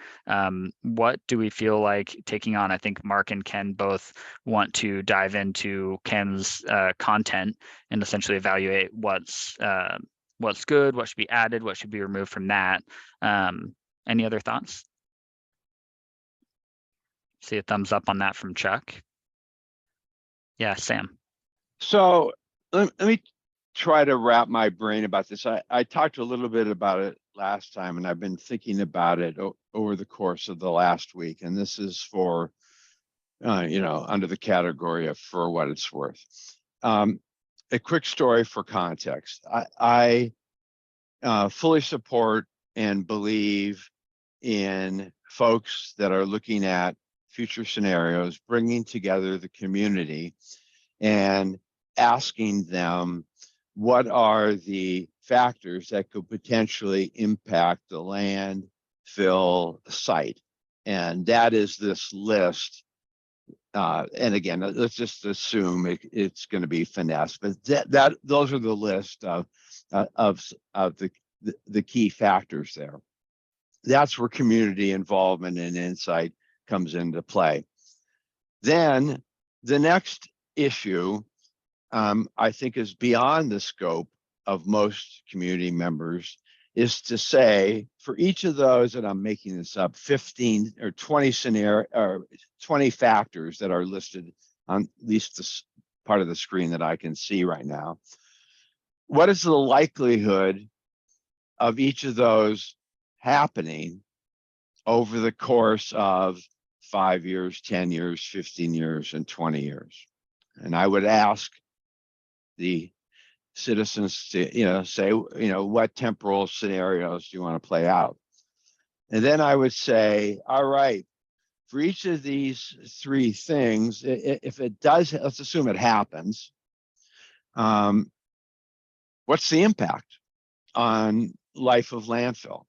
What do we feel like taking on? I think Mark and Ken both want to dive into Ken's content and essentially evaluate what's good, what should be added, what should be removed from that. Any other thoughts? See a thumbs up on that from Chuck. Yeah, Sam. So let me try to wrap my brain about this. I talked a little bit about it last time, and I've been thinking about it over the course of the last week. And this is for, under the category of for what it's worth. A quick story for context. I fully support and believe in folks that are looking at future scenarios, bringing together the community and asking them what are the factors that could potentially impact the landfill site. And that is this list. And again, let's just assume it's going to be finesse, but those are the list of the key factors there. That's where community involvement and insight comes into play. Then the next issue, I think, is beyond the scope of most community members, is to say for each of those, and I'm making this up, 15 or 20 scenario or 20 factors that are listed on at least this part of the screen that I can see right now. What is the likelihood of each of those happening over the course of 5 years, 10 years, 15 years, and 20 years? And I would ask the citizens to, say, what temporal scenarios do you want to play out? And then I would say, all right, for each of these three things, if it does, let's assume it happens, what's the impact on life of landfill,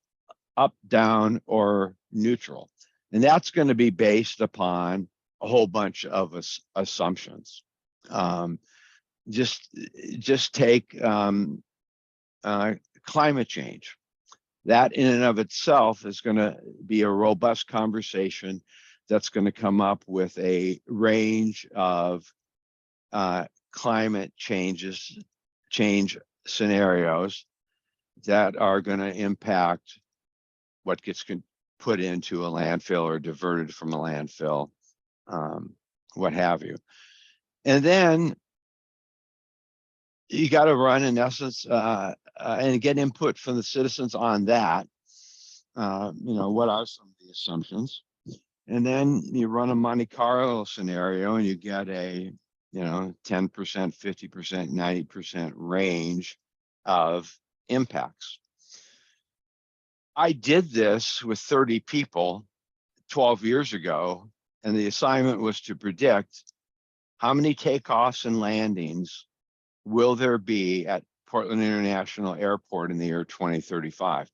up, down, or neutral? And that's going to be based upon a whole bunch of assumptions. Just take climate change. That in and of itself is going to be a robust conversation that's going to come up with a range of climate change scenarios that are going to impact what gets put into a landfill or diverted from a landfill, what have you. And then you got to run, in essence, and get input from the citizens on that. What are some of the assumptions? And then you run a Monte Carlo scenario and you get a, 10%, 50%, 90% range of impacts. I did this with 30 people 12 years ago, and the assignment was to predict how many takeoffs and landings will there be at Portland International Airport in the year 2035?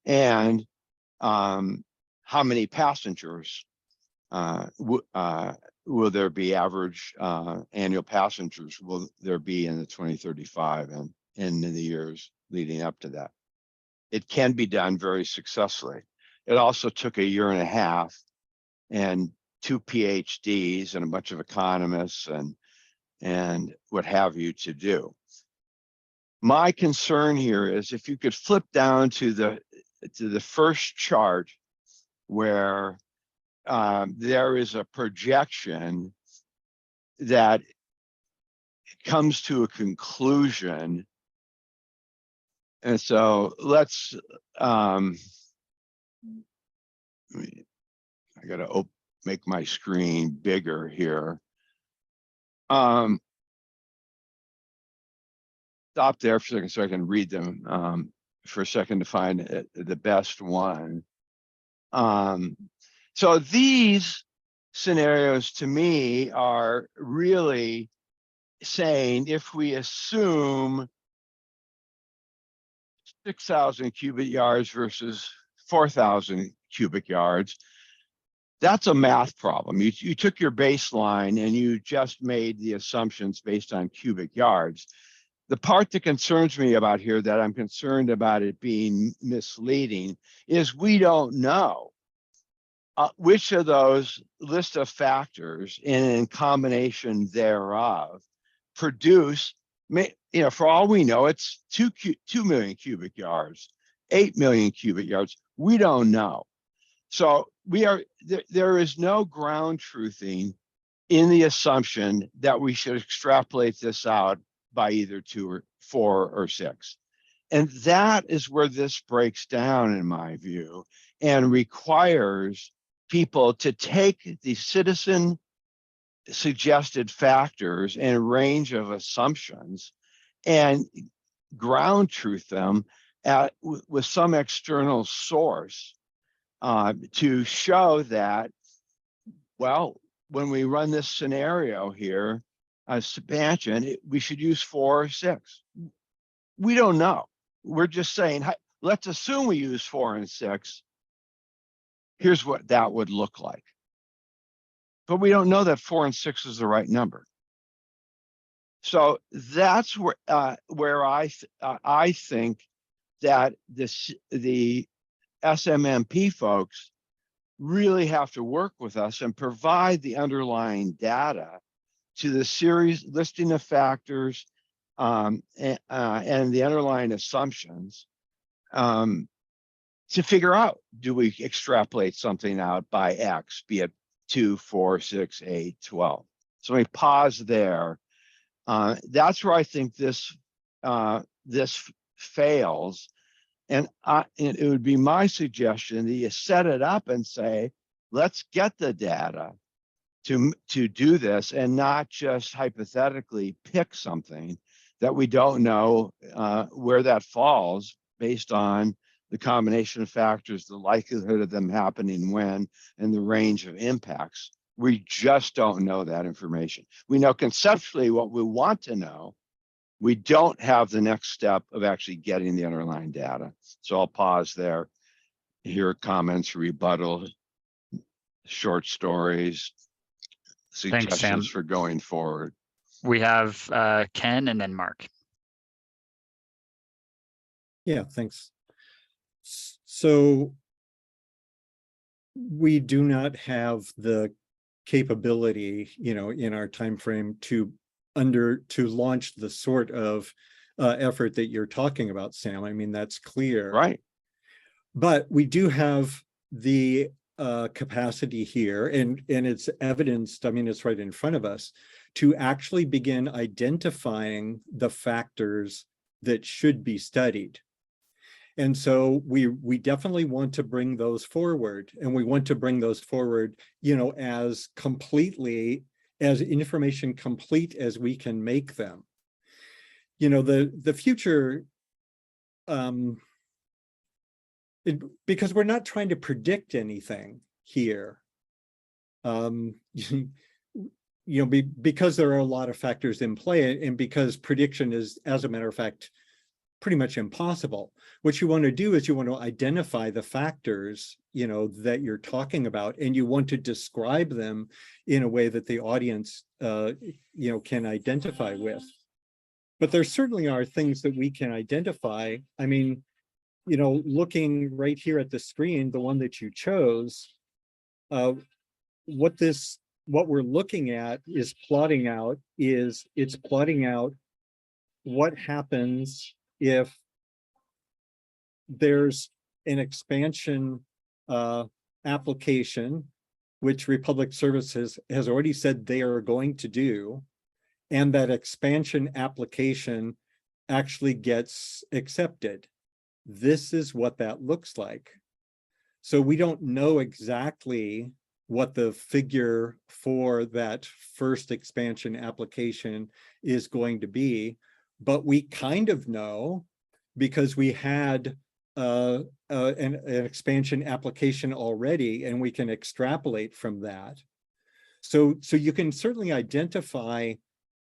And how many passengers will there be, average annual passengers will there be in the 2035 and in the years leading up to that? It can be done very successfully. It also took 1.5 years and 2 PhDs and a bunch of economists and what have you to do. My concern here is if you could flip down to the first chart where there is a projection that comes to a conclusion. And so let's, I got to make my screen bigger here. Stop there for a second so I can read them for a second to find the best one. So these scenarios to me are really saying if we assume 6,000 cubic yards versus 4,000 cubic yards, that's a math problem. You took your baseline and you just made the assumptions based on cubic yards. The part that concerns me about here, that I'm concerned about it being misleading, is we don't know which of those list of factors and in combination thereof produce, for all we know, it's 2 million cubic yards, 8 million cubic yards. We don't know. So there is no ground truthing in the assumption that we should extrapolate this out by either 2 or 4 or 6. And that is where this breaks down, in my view, and requires people to take the citizen suggested factors and range of assumptions and ground truth them with some external source to show that, well, when we run this scenario here, expansion, we should use 4 or 6. We don't know. We're just saying, let's assume we use 4 and 6. Here's what that would look like. But we don't know that 4 and 6 is the right number. So that's where I think that the SMMP folks really have to work with us and provide the underlying data to the series listing of factors and the underlying assumptions to figure out, do we extrapolate something out by X, be it 2, 4, 6, 8, 12. So let me pause there. That's where I think this fails. And it would be my suggestion that you set it up and say, let's get the data to do this and not just hypothetically pick something that we don't know where that falls based on the combination of factors, the likelihood of them happening when, and the range of impacts. We just don't know that information. We know conceptually what we want to know. We don't have the next step of actually getting the underlying data. So I'll pause there. Hear comments, rebuttal, short stories, Thanks, Sam. suggestions for going forward. We have Ken and then Mark. Yeah, thanks. So we do not have the capability, in our time frame to launch the sort of effort that you're talking about, Sam. I mean, that's clear. Right. But we do have the capacity here, and it's evidenced, I mean, it's right in front of us, to actually begin identifying the factors that should be studied. And so we definitely want to bring those forward, and we want to bring those forward, as completely, as information complete as we can make them. The future, because we're not trying to predict anything here, because there are a lot of factors in play, and because prediction is, as a matter of fact, pretty much impossible. What you want to do is you want to identify the factors, that you're talking about, and you want to describe them in a way that the audience, can identify with. But there certainly are things that we can identify. I mean, looking right here at the screen, the one that you chose, what we're looking at is plotting out what happens if there's an expansion application, which Republic Services has already said they are going to do, and that expansion application actually gets accepted. This is what that looks like. So we don't know exactly what the figure for that first expansion application is going to be, but we kind of know because we had an expansion application already, and we can extrapolate from that. So you can certainly identify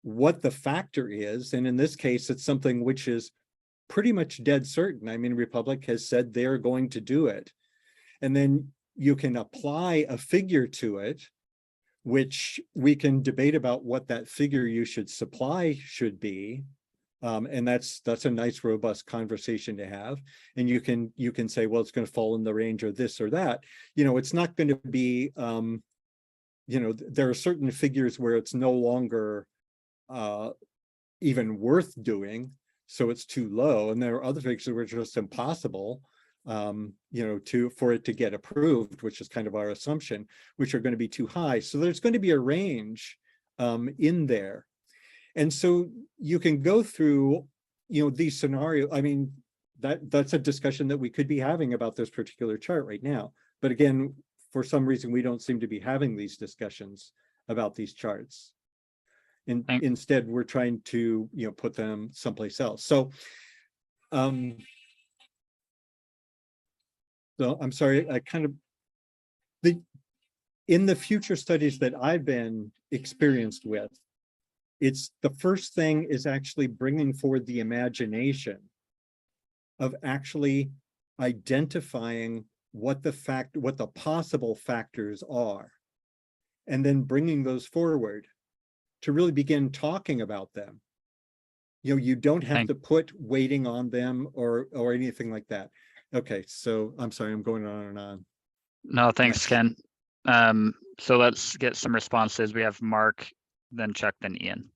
what the factor is, and in this case, it's something which is pretty much dead certain. I mean, Republic has said they're going to do it, and then you can apply a figure to it, which we can debate about what that figure you should supply should be. And that's a nice, robust conversation to have. And you can say, well, it's going to fall in the range or this or that. It's not going to be, there are certain figures where it's no longer even worth doing, so it's too low. And there are other figures that were just impossible, for it to get approved, which is kind of our assumption, which are going to be too high. So there's going to be a range in there. And so you can go through, these scenarios. I mean, that's a discussion that we could be having about this particular chart right now. But again, for some reason, we don't seem to be having these discussions about these charts. And instead, we're trying to, put them someplace else. So, so I'm sorry, I kind of in the future studies that I've been experienced with, it's the first thing is actually bringing forward the imagination of actually identifying what the possible factors are, and then bringing those forward to really begin talking about them. You don't have to put weighting on them or anything like that. Okay, so I'm sorry, I'm going on and on. No, thanks, Yes. Ken. So let's get some responses. We have Mark, then Chuck, then Ian.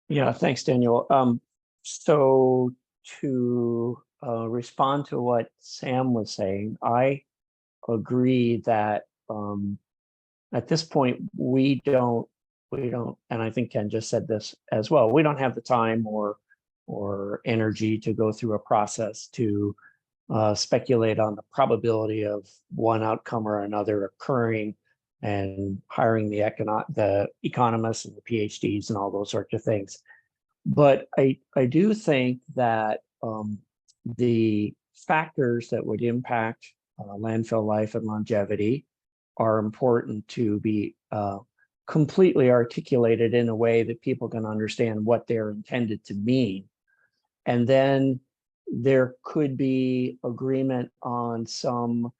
Yeah, thanks, Daniel. So to respond to what Sam was saying, I agree that at this point we don't, and I think Ken just said this as well, we don't have the time or energy to go through a process to speculate on the probability of one outcome or another occurring, and hiring the economists and the PhDs and all those sorts of things. But I do think that the factors that would impact landfill life and longevity are important to be completely articulated in a way that people can understand what they're intended to mean. And then there could be agreement on some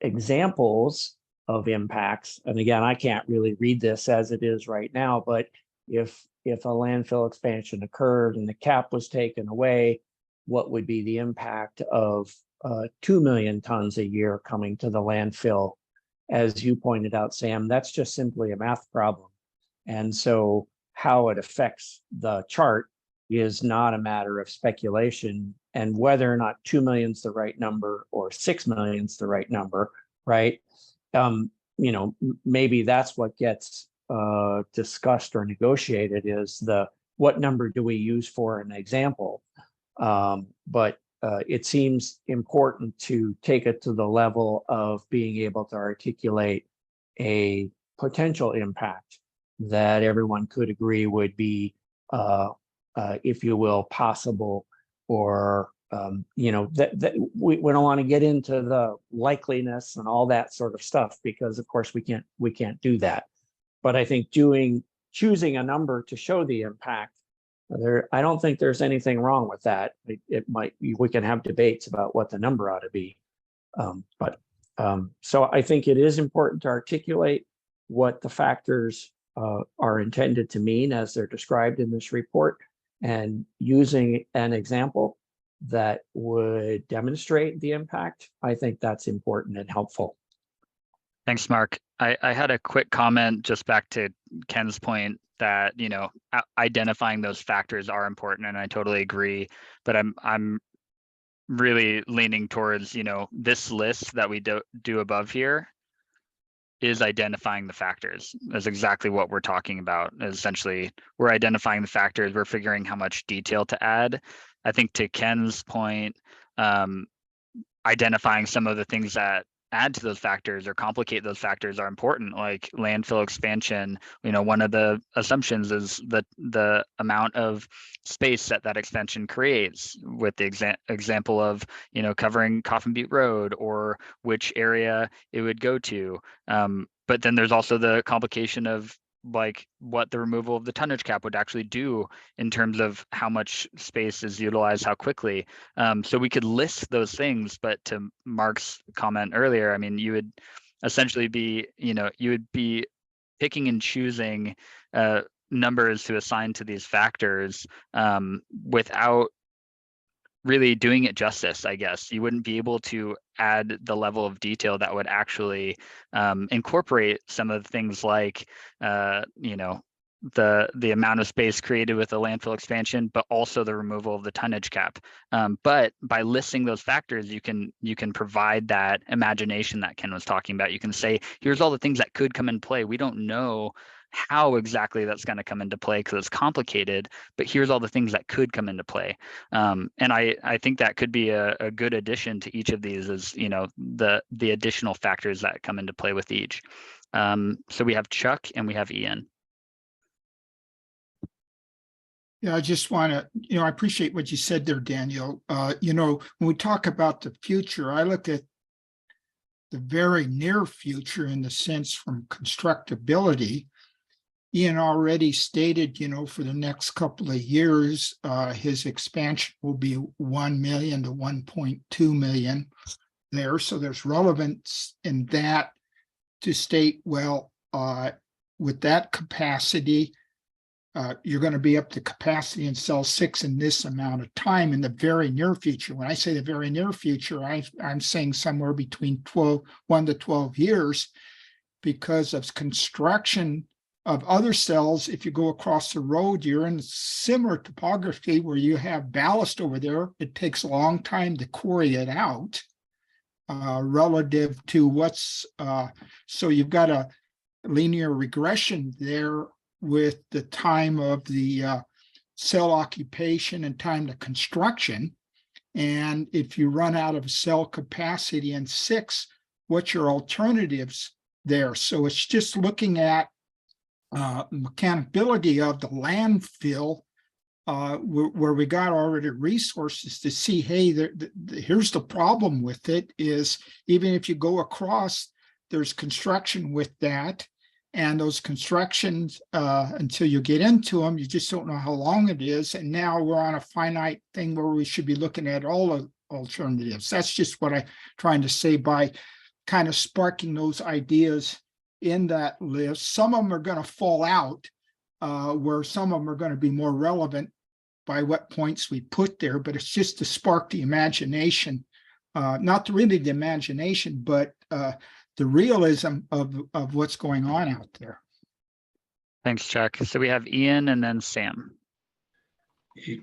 examples of impacts. And again, I can't really read this as it is right now, but if a landfill expansion occurred and the cap was taken away, what would be the impact of 2 million tons a year coming to the landfill? As you pointed out, Sam, that's just simply a math problem. And so how it affects the chart is not a matter of speculation, and whether or not 2 million is the right number or 6 million is the right number, right? Maybe that's what gets discussed or negotiated, is what number do we use for an example? But it seems important to take it to the level of being able to articulate a potential impact that everyone could agree would be, if you will, possible, or that we don't want to get into the likeliness and all that sort of stuff, because of course we can't do that. But I think choosing a number to show the impact, I don't think there's anything wrong with that. We can have debates about what the number ought to be. So I think it is important to articulate what the factors are intended to mean as they're described in this report, and using an example that would demonstrate the impact. I think that's important and helpful. Thanks, Mark. I had a quick comment just back to Ken's point that, identifying those factors are important, and I totally agree. But I'm really leaning towards, this list that we do above here is identifying the factors. That's exactly what we're talking about. Essentially, we're identifying the factors. We're figuring how much detail to add. I think to Ken's point, identifying some of the things that add to those factors or complicate those factors are important, like landfill expansion. One of the assumptions is that the amount of space that expansion creates, with the example of covering Coffin Butte Road, or which area it would go to. But then there's also the complication of like what the removal of the tonnage cap would actually do in terms of how much space is utilized, how quickly. So we could list those things, but to Mark's comment earlier, I mean, you would essentially be, you would be picking and choosing numbers to assign to these factors without really doing it justice, I guess. You wouldn't be able to add the level of detail that would actually incorporate some of the things like, the amount of space created with the landfill expansion, but also the removal of the tonnage cap. But by listing those factors, you can provide that imagination that Ken was talking about. You can say, here's all the things that could come in play. We don't know how exactly that's going to come into play because it's complicated, but here's all the things that could come into play. And I think that could be a good addition to each of these, is the additional factors that come into play with each. So we have Chuck and we have Ian. Yeah, I just want to, I appreciate what you said there, Daniel. When we talk about the future, I look at the very near future in the sense from constructability. Ian already stated, for the next couple of years, his expansion will be 1 million to 1.2 million there. So there's relevance in that to state, well, with that capacity, you're going to be up to capacity in cell 6 in this amount of time in the very near future. When I say the very near future, I'm saying somewhere between 1 to 12 years, because of construction of other cells. If you go across the road, you're in similar topography where you have ballast over there. It takes a long time to quarry it out relative to what's, so you've got a linear regression there with the time of the cell occupation and time to construction. And if you run out of cell capacity in 6, what's your alternatives there? So it's just looking at mechanicability of the landfill, where we got already resources to see, hey, here's the problem with it is, even if you go across, there's construction with that. And those constructions, until you get into them, you just don't know how long it is. And now we're on a finite thing where we should be looking at all of alternatives. That's just what I'm trying to say by kind of sparking those ideas in that list. Some of them are going to fall out, where some of them are going to be more relevant by what points we put there, but it's just to spark the imagination, not really the imagination, but the realism of what's going on out there. Thanks, Chuck. So we have Ian and then Sam.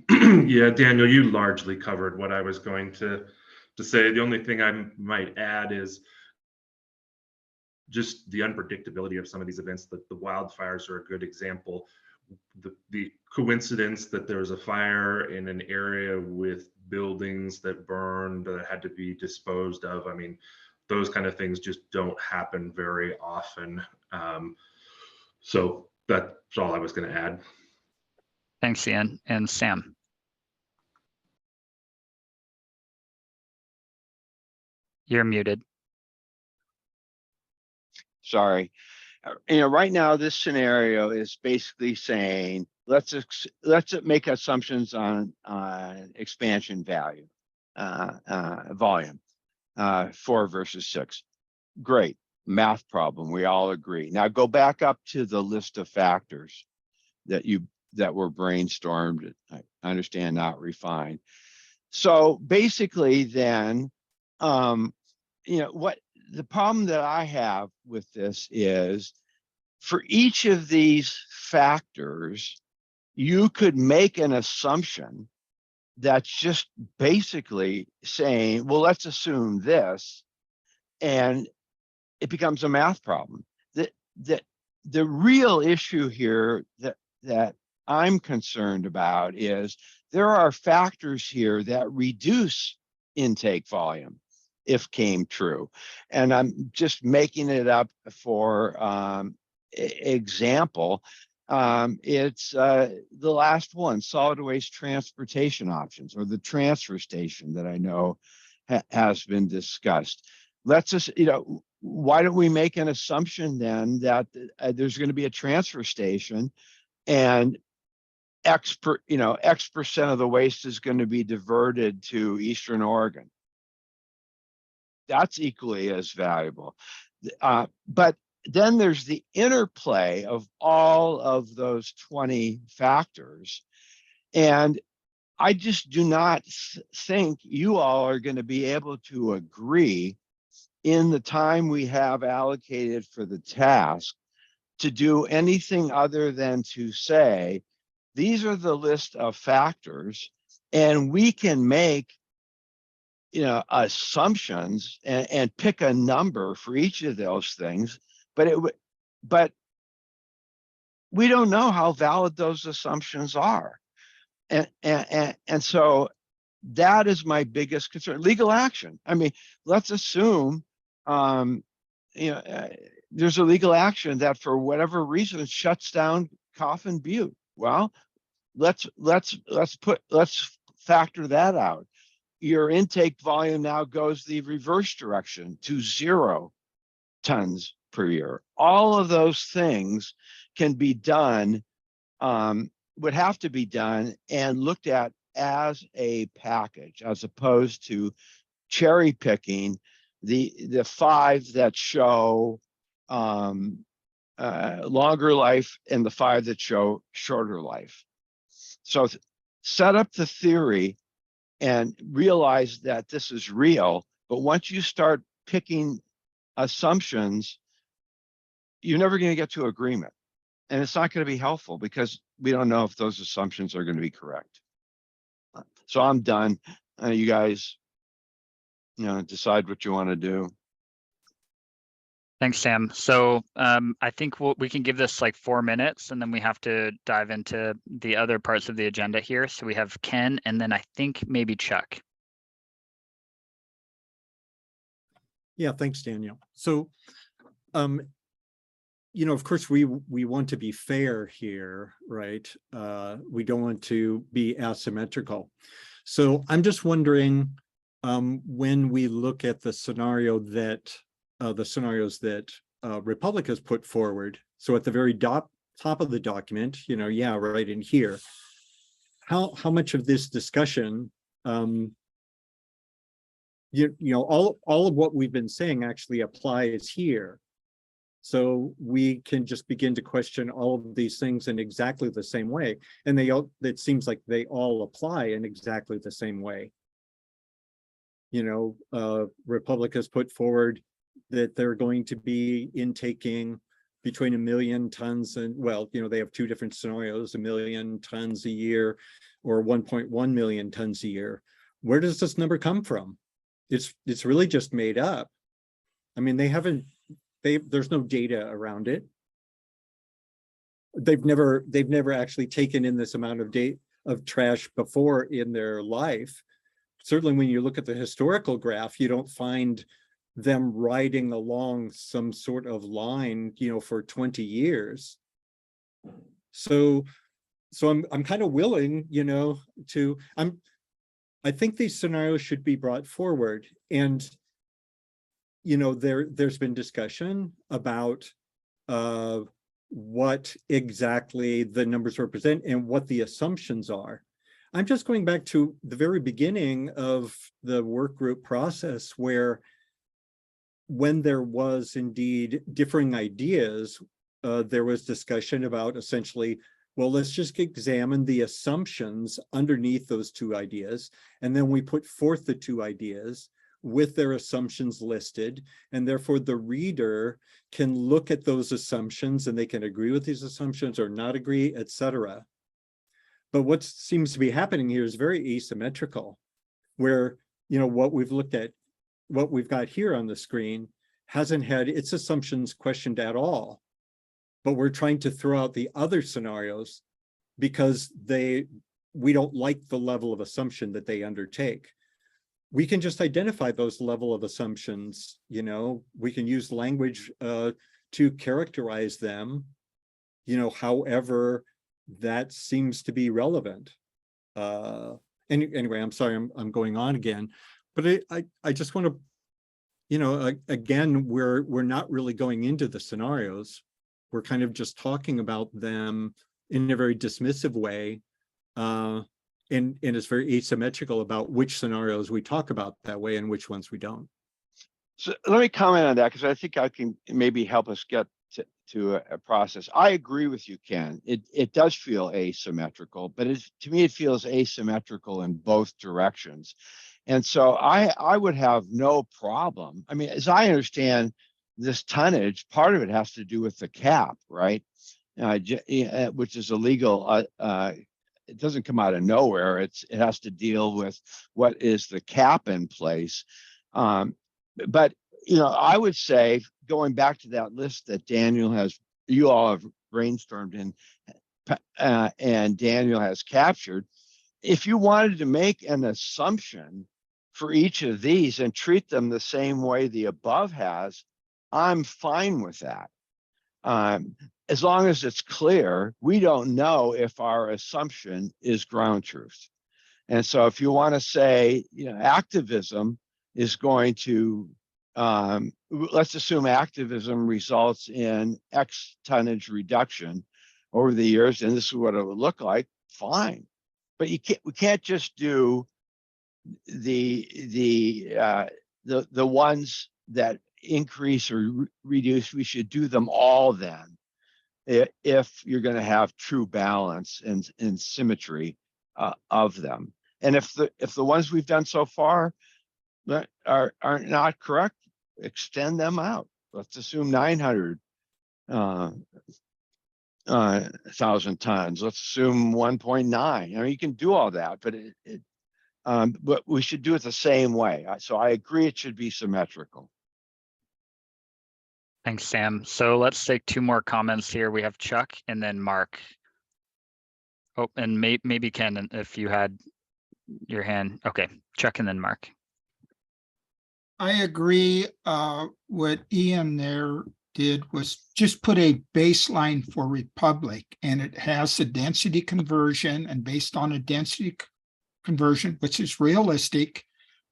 Yeah, Daniel, you largely covered what I was going to say. The only thing I might add is just the unpredictability of some of these events. That the wildfires are a good example. The coincidence that there was a fire in an area with buildings that burned that had to be disposed of. I mean, those kind of things just don't happen very often. So that's all I was going to add. Thanks, Ian. And Sam. You're muted. Sorry. Right now, this scenario is basically saying, let's make assumptions on expansion value, volume, 4 versus 6. Great, math problem, we all agree. Now go back up to the list of factors that were brainstormed. I understand, not refined. So basically then, what the problem that I have with this is, for each of these factors, you could make an assumption that's just basically saying, well, let's assume this, and it becomes a math problem. The real issue here that I'm concerned about is there are factors here that reduce intake volume if came true. And I'm just making it up for example. It's the last one, solid waste transportation options, or the transfer station that I know has been discussed. Let's just, why don't we make an assumption then that there's going to be a transfer station and X percent of the waste is going to be diverted to Eastern Oregon. That's equally as valuable. But then there's the interplay of all of those 20 factors. And I just do not think you all are going to be able to agree in the time we have allocated for the task to do anything other than to say, these are the list of factors, and we can make assumptions and pick a number for each of those things, but we don't know how valid those assumptions are, and so that is my biggest concern. Legal action. I mean, let's assume there's a legal action that for whatever reason shuts down Coffin Butte. Well, let's factor that out. your intake volume now goes the reverse direction to 0 tons per year. All of those things can be done, would have to be done and looked at as a package, as opposed to cherry picking the 5 that show longer life and the 5 that show shorter life. So set up the theory and realize that this is real. But once you start picking assumptions, you're never going to get to agreement. And it's not going to be helpful because we don't know if those assumptions are going to be correct. So I'm done. You guys, decide what you want to do. Thanks, Sam. So I think we can give this like 4 minutes, and then we have to dive into the other parts of the agenda here. So we have Ken, and then I think maybe Chuck. Yeah, thanks, Daniel. So, of course, we want to be fair here, right? We don't want to be asymmetrical. So I'm just wondering, when we look at the scenarios that Republic has put forward, so at the very top of the document, right in here, how much of this discussion, all of what we've been saying actually applies here. So we can just begin to question all of these things in exactly the same way. And it seems like they all apply in exactly the same way. Republic has put forward that they're going to be intaking between 1 million tons and, they have 2 different scenarios, 1 million tons a year or 1.1 million tons a year. Where does this number come from? It's really just made up. I mean, there's no data around it. They've never actually taken in this amount of trash before in their life. Certainly when you look at the historical graph, you don't find them riding along some sort of line, for 20 years. So I'm kind of willing, I think these scenarios should be brought forward. And, there's been discussion about what exactly the numbers represent and what the assumptions are. I'm just going back to the very beginning of the work group process where when there was indeed differing ideas, there was discussion about essentially, well, let's just examine the assumptions underneath those 2 ideas. And then we put forth the 2 ideas with their assumptions listed. And therefore the reader can look at those assumptions and they can agree with these assumptions or not agree, etc. But what seems to be happening here is very asymmetrical, where, what we've looked at, what we've got here on the screen hasn't had its assumptions questioned at all. But we're trying to throw out the other scenarios because we don't like the level of assumption that they undertake. We can just identify those level of assumptions, we can use language to characterize them, however that seems to be relevant. Anyway, I'm sorry, I'm going on again, but I just want to, again, we're not really going into the scenarios. We're kind of just talking about them in a very dismissive way. And it's very asymmetrical about which scenarios we talk about that way and which ones we don't. So let me comment on that, because I think I can maybe help us get to a process. I agree with you, Ken. It does feel asymmetrical, but to me, it feels asymmetrical in both directions. And so I would have no problem. I mean, as I understand this tonnage, part of it has to do with the cap, right? Which is illegal. It doesn't come out of nowhere. It has to deal with what is the cap in place. But I would say, going back to that list that you all have brainstormed in, and Daniel has captured, if you wanted to make an assumption for each of these and treat them the same way the above has, I'm fine with that. As long as it's clear, we don't know if our assumption is ground truth. And so if you want to say, activism is going to, let's assume activism results in X tonnage reduction over the years, and this is what it would look like, fine. But we can't just do the ones that increase or reduce. We should do them all then, if you're going to have true balance and symmetry of them. And if the ones we've done so far that are not correct, extend them out. Let's assume 900 thousand tons. Let's assume 1.9. I mean, you can do all that, but we should do it the same way. So I agree it should be symmetrical. Thanks, Sam. So let's take two more comments here. We have Chuck and then Mark. Oh, and maybe Ken, if you had your hand. Okay, Chuck and then Mark. I agree. What Ian there did was just put a baseline for Republic, and it has the density conversion, and based on a density conversion, which is realistic,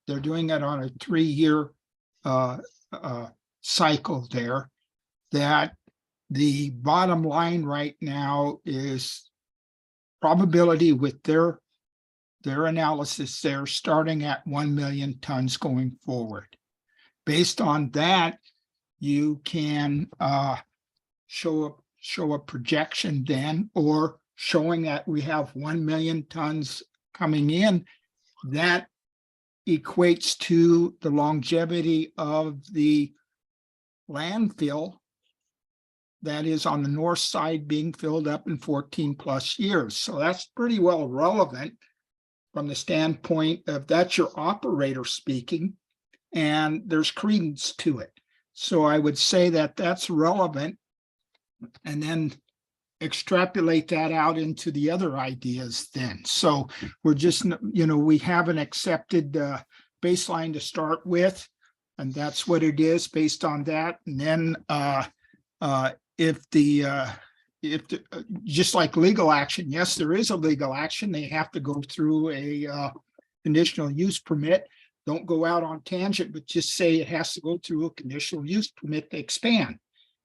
they're doing it on a 3-year cycle there, that the bottom line right now is probability with their analysis, they're starting at 1 million tons going forward. Based on that, you can show a projection then, or showing that we have 1 million tons coming in. That equates to the longevity of the landfill that is on the north side being filled up in 14 plus years. So that's pretty well relevant from the standpoint of that's your operator speaking, and there's credence to it. So I would say that that's relevant, and then extrapolate that out into the other ideas then. So we're just, we have an accepted baseline to start with, and that's what it is based on that. And then just like legal action, yes, there is a legal action. They have to go through a conditional use permit. Don't go out on tangent, but just say it has to go through a conditional use permit to expand.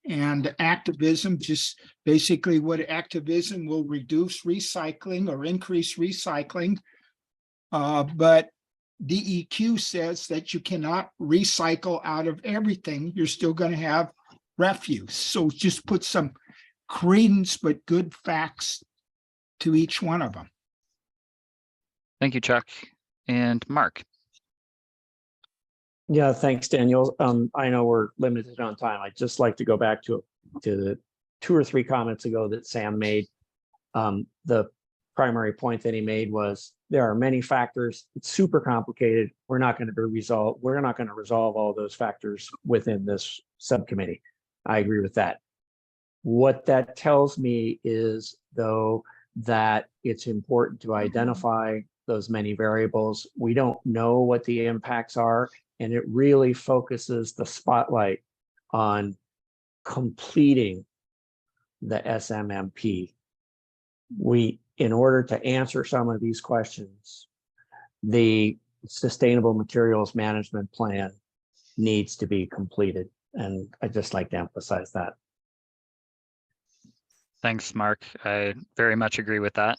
And activism, just basically what activism will reduce recycling or increase recycling. But DEQ says that you cannot recycle out of everything. You're still going to have refuse. So just put some credence, but good facts to each one of them. Thank you, Chuck. And Mark. Yeah, thanks, Daniel. I know we're limited on time. I'd just like to go back to the 2 or 3 comments ago that Sam made. The primary point that he made was there are many factors. It's super complicated. We're not going to resolve all those factors within this subcommittee. I agree with that. What that tells me is, though, that it's important to identify those many variables. We don't know what the impacts are, and it really focuses the spotlight on completing the SMMP. In order to answer some of these questions, the Sustainable Materials Management Plan needs to be completed. And I'd just like to emphasize that. Thanks, Mark. I very much agree with that.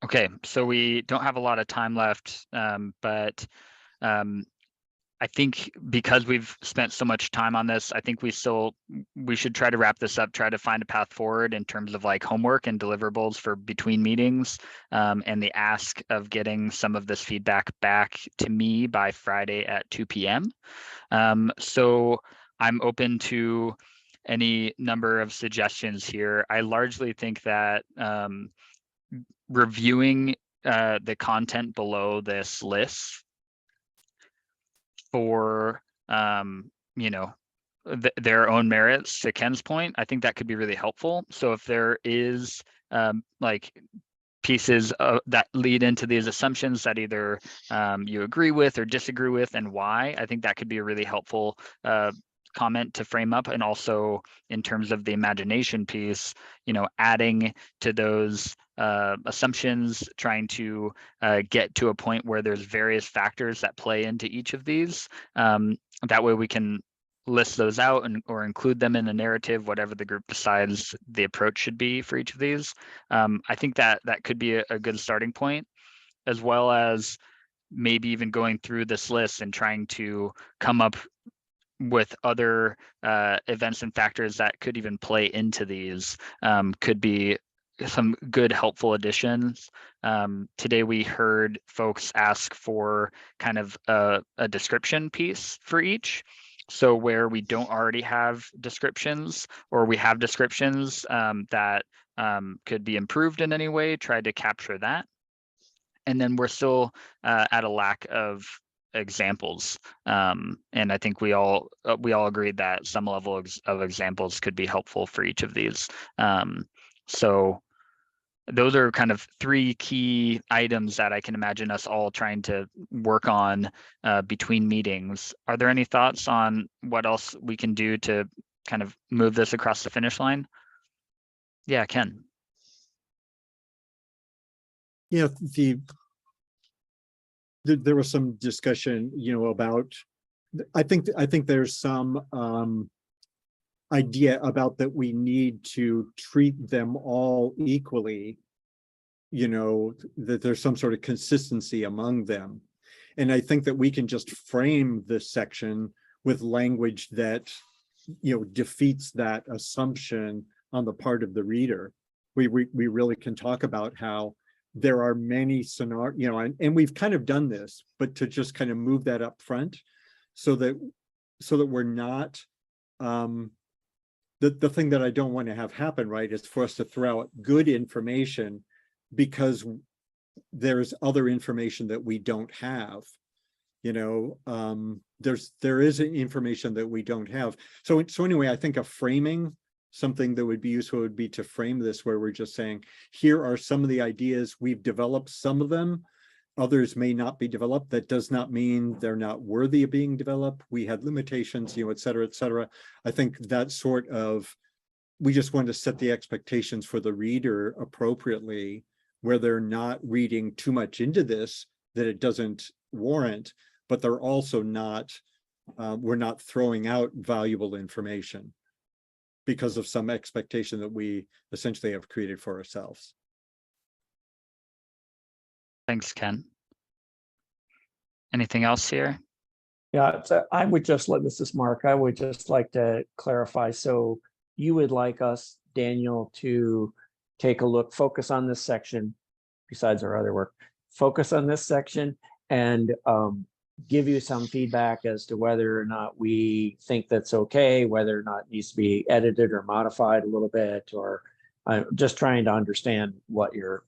Okay, so we don't have a lot of time left, but I think because we've spent so much time on this, I think we should try to wrap this up, try to find a path forward in terms of like homework and deliverables for between meetings, and the ask of getting some of this feedback back to me by Friday at 2 p.m. So I'm open to any number of suggestions here. I largely think that reviewing the content below this list for their own merits, to Ken's point, I think that could be really helpful. So if there is like pieces that lead into these assumptions that either you agree with or disagree with, and why, I think that could be a really helpful comment to frame up. And also in terms of the imagination piece, adding to those assumptions, trying to get to a point where there's various factors that play into each of these. That way we can list those out or include them in a narrative, whatever the group decides the approach should be for each of these. I think that could be a good starting point, as well as maybe even going through this list and trying to come up with other events and factors that could even play into these. Could be some good helpful additions. Today we heard folks ask for kind of a description piece for each. So where we don't already have descriptions, or we have descriptions that could be improved in any way, try to capture that. And then we're still at a lack of examples, and I think we all agreed that some level of examples could be helpful for each of these. So those are kind of three key items that I can imagine us all trying to work on between meetings. Are there any thoughts on what else we can do to kind of move this across the finish line? Yeah, Ken. Yeah, there was some discussion, about, I think there's some idea about that we need to treat them all equally, that there's some sort of consistency among them. And I think that we can just frame this section with language that, defeats that assumption on the part of the reader. We really can talk about how there are many scenarios, and we've kind of done this, but to just kind of move that up front so that we're not, the thing that I don't want to have happen, right, is for us to throw out good information because there's other information that we don't have. There is information that we don't have. So anyway, I think a framing, something that would be useful would be to frame this where we're just saying, here are some of the ideas, we've developed some of them, others may not be developed. That does not mean they're not worthy of being developed. We had limitations, et cetera, et cetera. I think that sort of, we just want to set the expectations for the reader appropriately, where they're not reading too much into this that it doesn't warrant, but they're also not, we're not throwing out valuable information because of some expectation that we essentially have created for ourselves. Thanks, Ken. Anything else here? Yeah, so I would just let, this is Mark, I would just like to clarify. So you would like us, Daniel, to take a look, focus on this section, besides our other work, focus on this section and give you some feedback as to whether or not we think that's okay, whether or not it needs to be edited or modified a little bit, or I'm just trying to understand what you're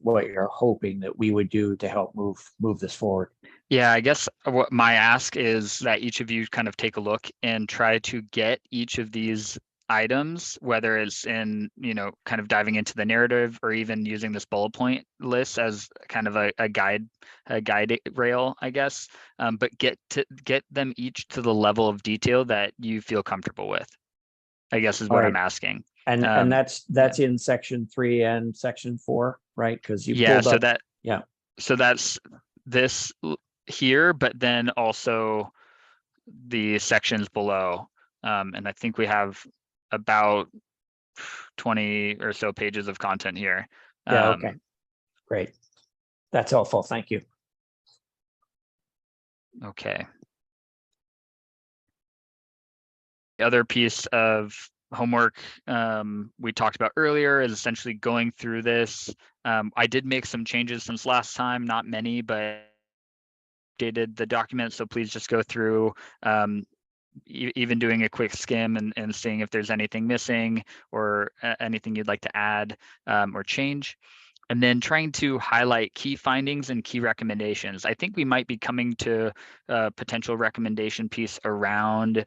hoping that we would do to help move this forward. Yeah, I guess what my ask is that each of you kind of take a look and try to get each of these items, whether it's in, kind of diving into the narrative or even using this bullet point list as kind of a guide rail, I guess, but get them each to the level of detail that you feel comfortable with, I guess is what I'm asking. And that's in section 3 and section 4, right? Because you pulled up. So that's this here, but then also the sections below. And I think we have about 20 or so pages of content here. Okay, great. That's helpful. Thank you. Okay. The other piece of homework we talked about earlier is essentially going through this. I did make some changes since last time, not many, but updated the document. So please just go through, even doing a quick skim and seeing if there's anything missing or anything you'd like to add or change. And then trying to highlight key findings and key recommendations. I think we might be coming to a potential recommendation piece around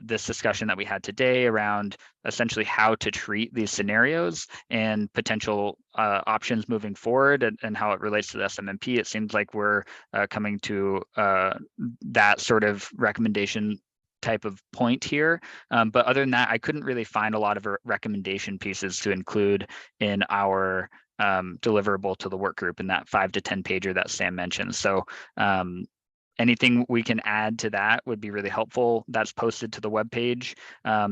this discussion that we had today around essentially how to treat these scenarios and potential options moving forward and how it relates to the SMMP. It seems like we're coming to that sort of recommendation type of point here. But other than that, I couldn't really find a lot of recommendation pieces to include in our deliverable to the work group in that 5 to 10 pager that Sam mentioned. So anything we can add to that would be really helpful. That's posted to the webpage.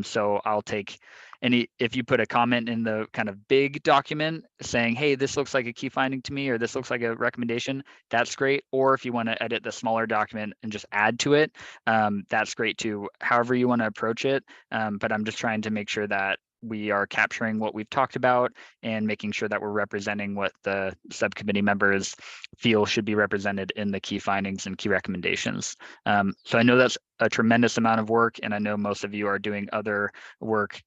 So I'll take if you put a comment in the kind of big document saying, hey, this looks like a key finding to me, or this looks like a recommendation, that's great. Or if you want to edit the smaller document and just add to it, that's great too. However you want to approach it. But I'm just trying to make sure that we are capturing what we've talked about and making sure that we're representing what the subcommittee members feel should be represented in the key findings and key recommendations. So I know that's a tremendous amount of work, and I know most of you are doing other work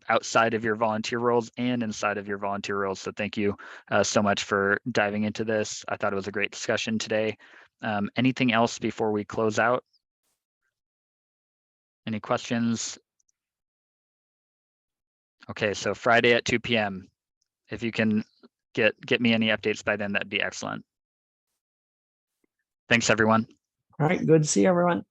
outside of your volunteer roles and inside of your volunteer roles. So thank you so much for diving into this. I thought it was a great discussion today. Anything else before we close out? Any questions? Okay, so Friday at 2 p.m. If you can get me any updates by then, that'd be excellent. Thanks, everyone. All right, good to see everyone.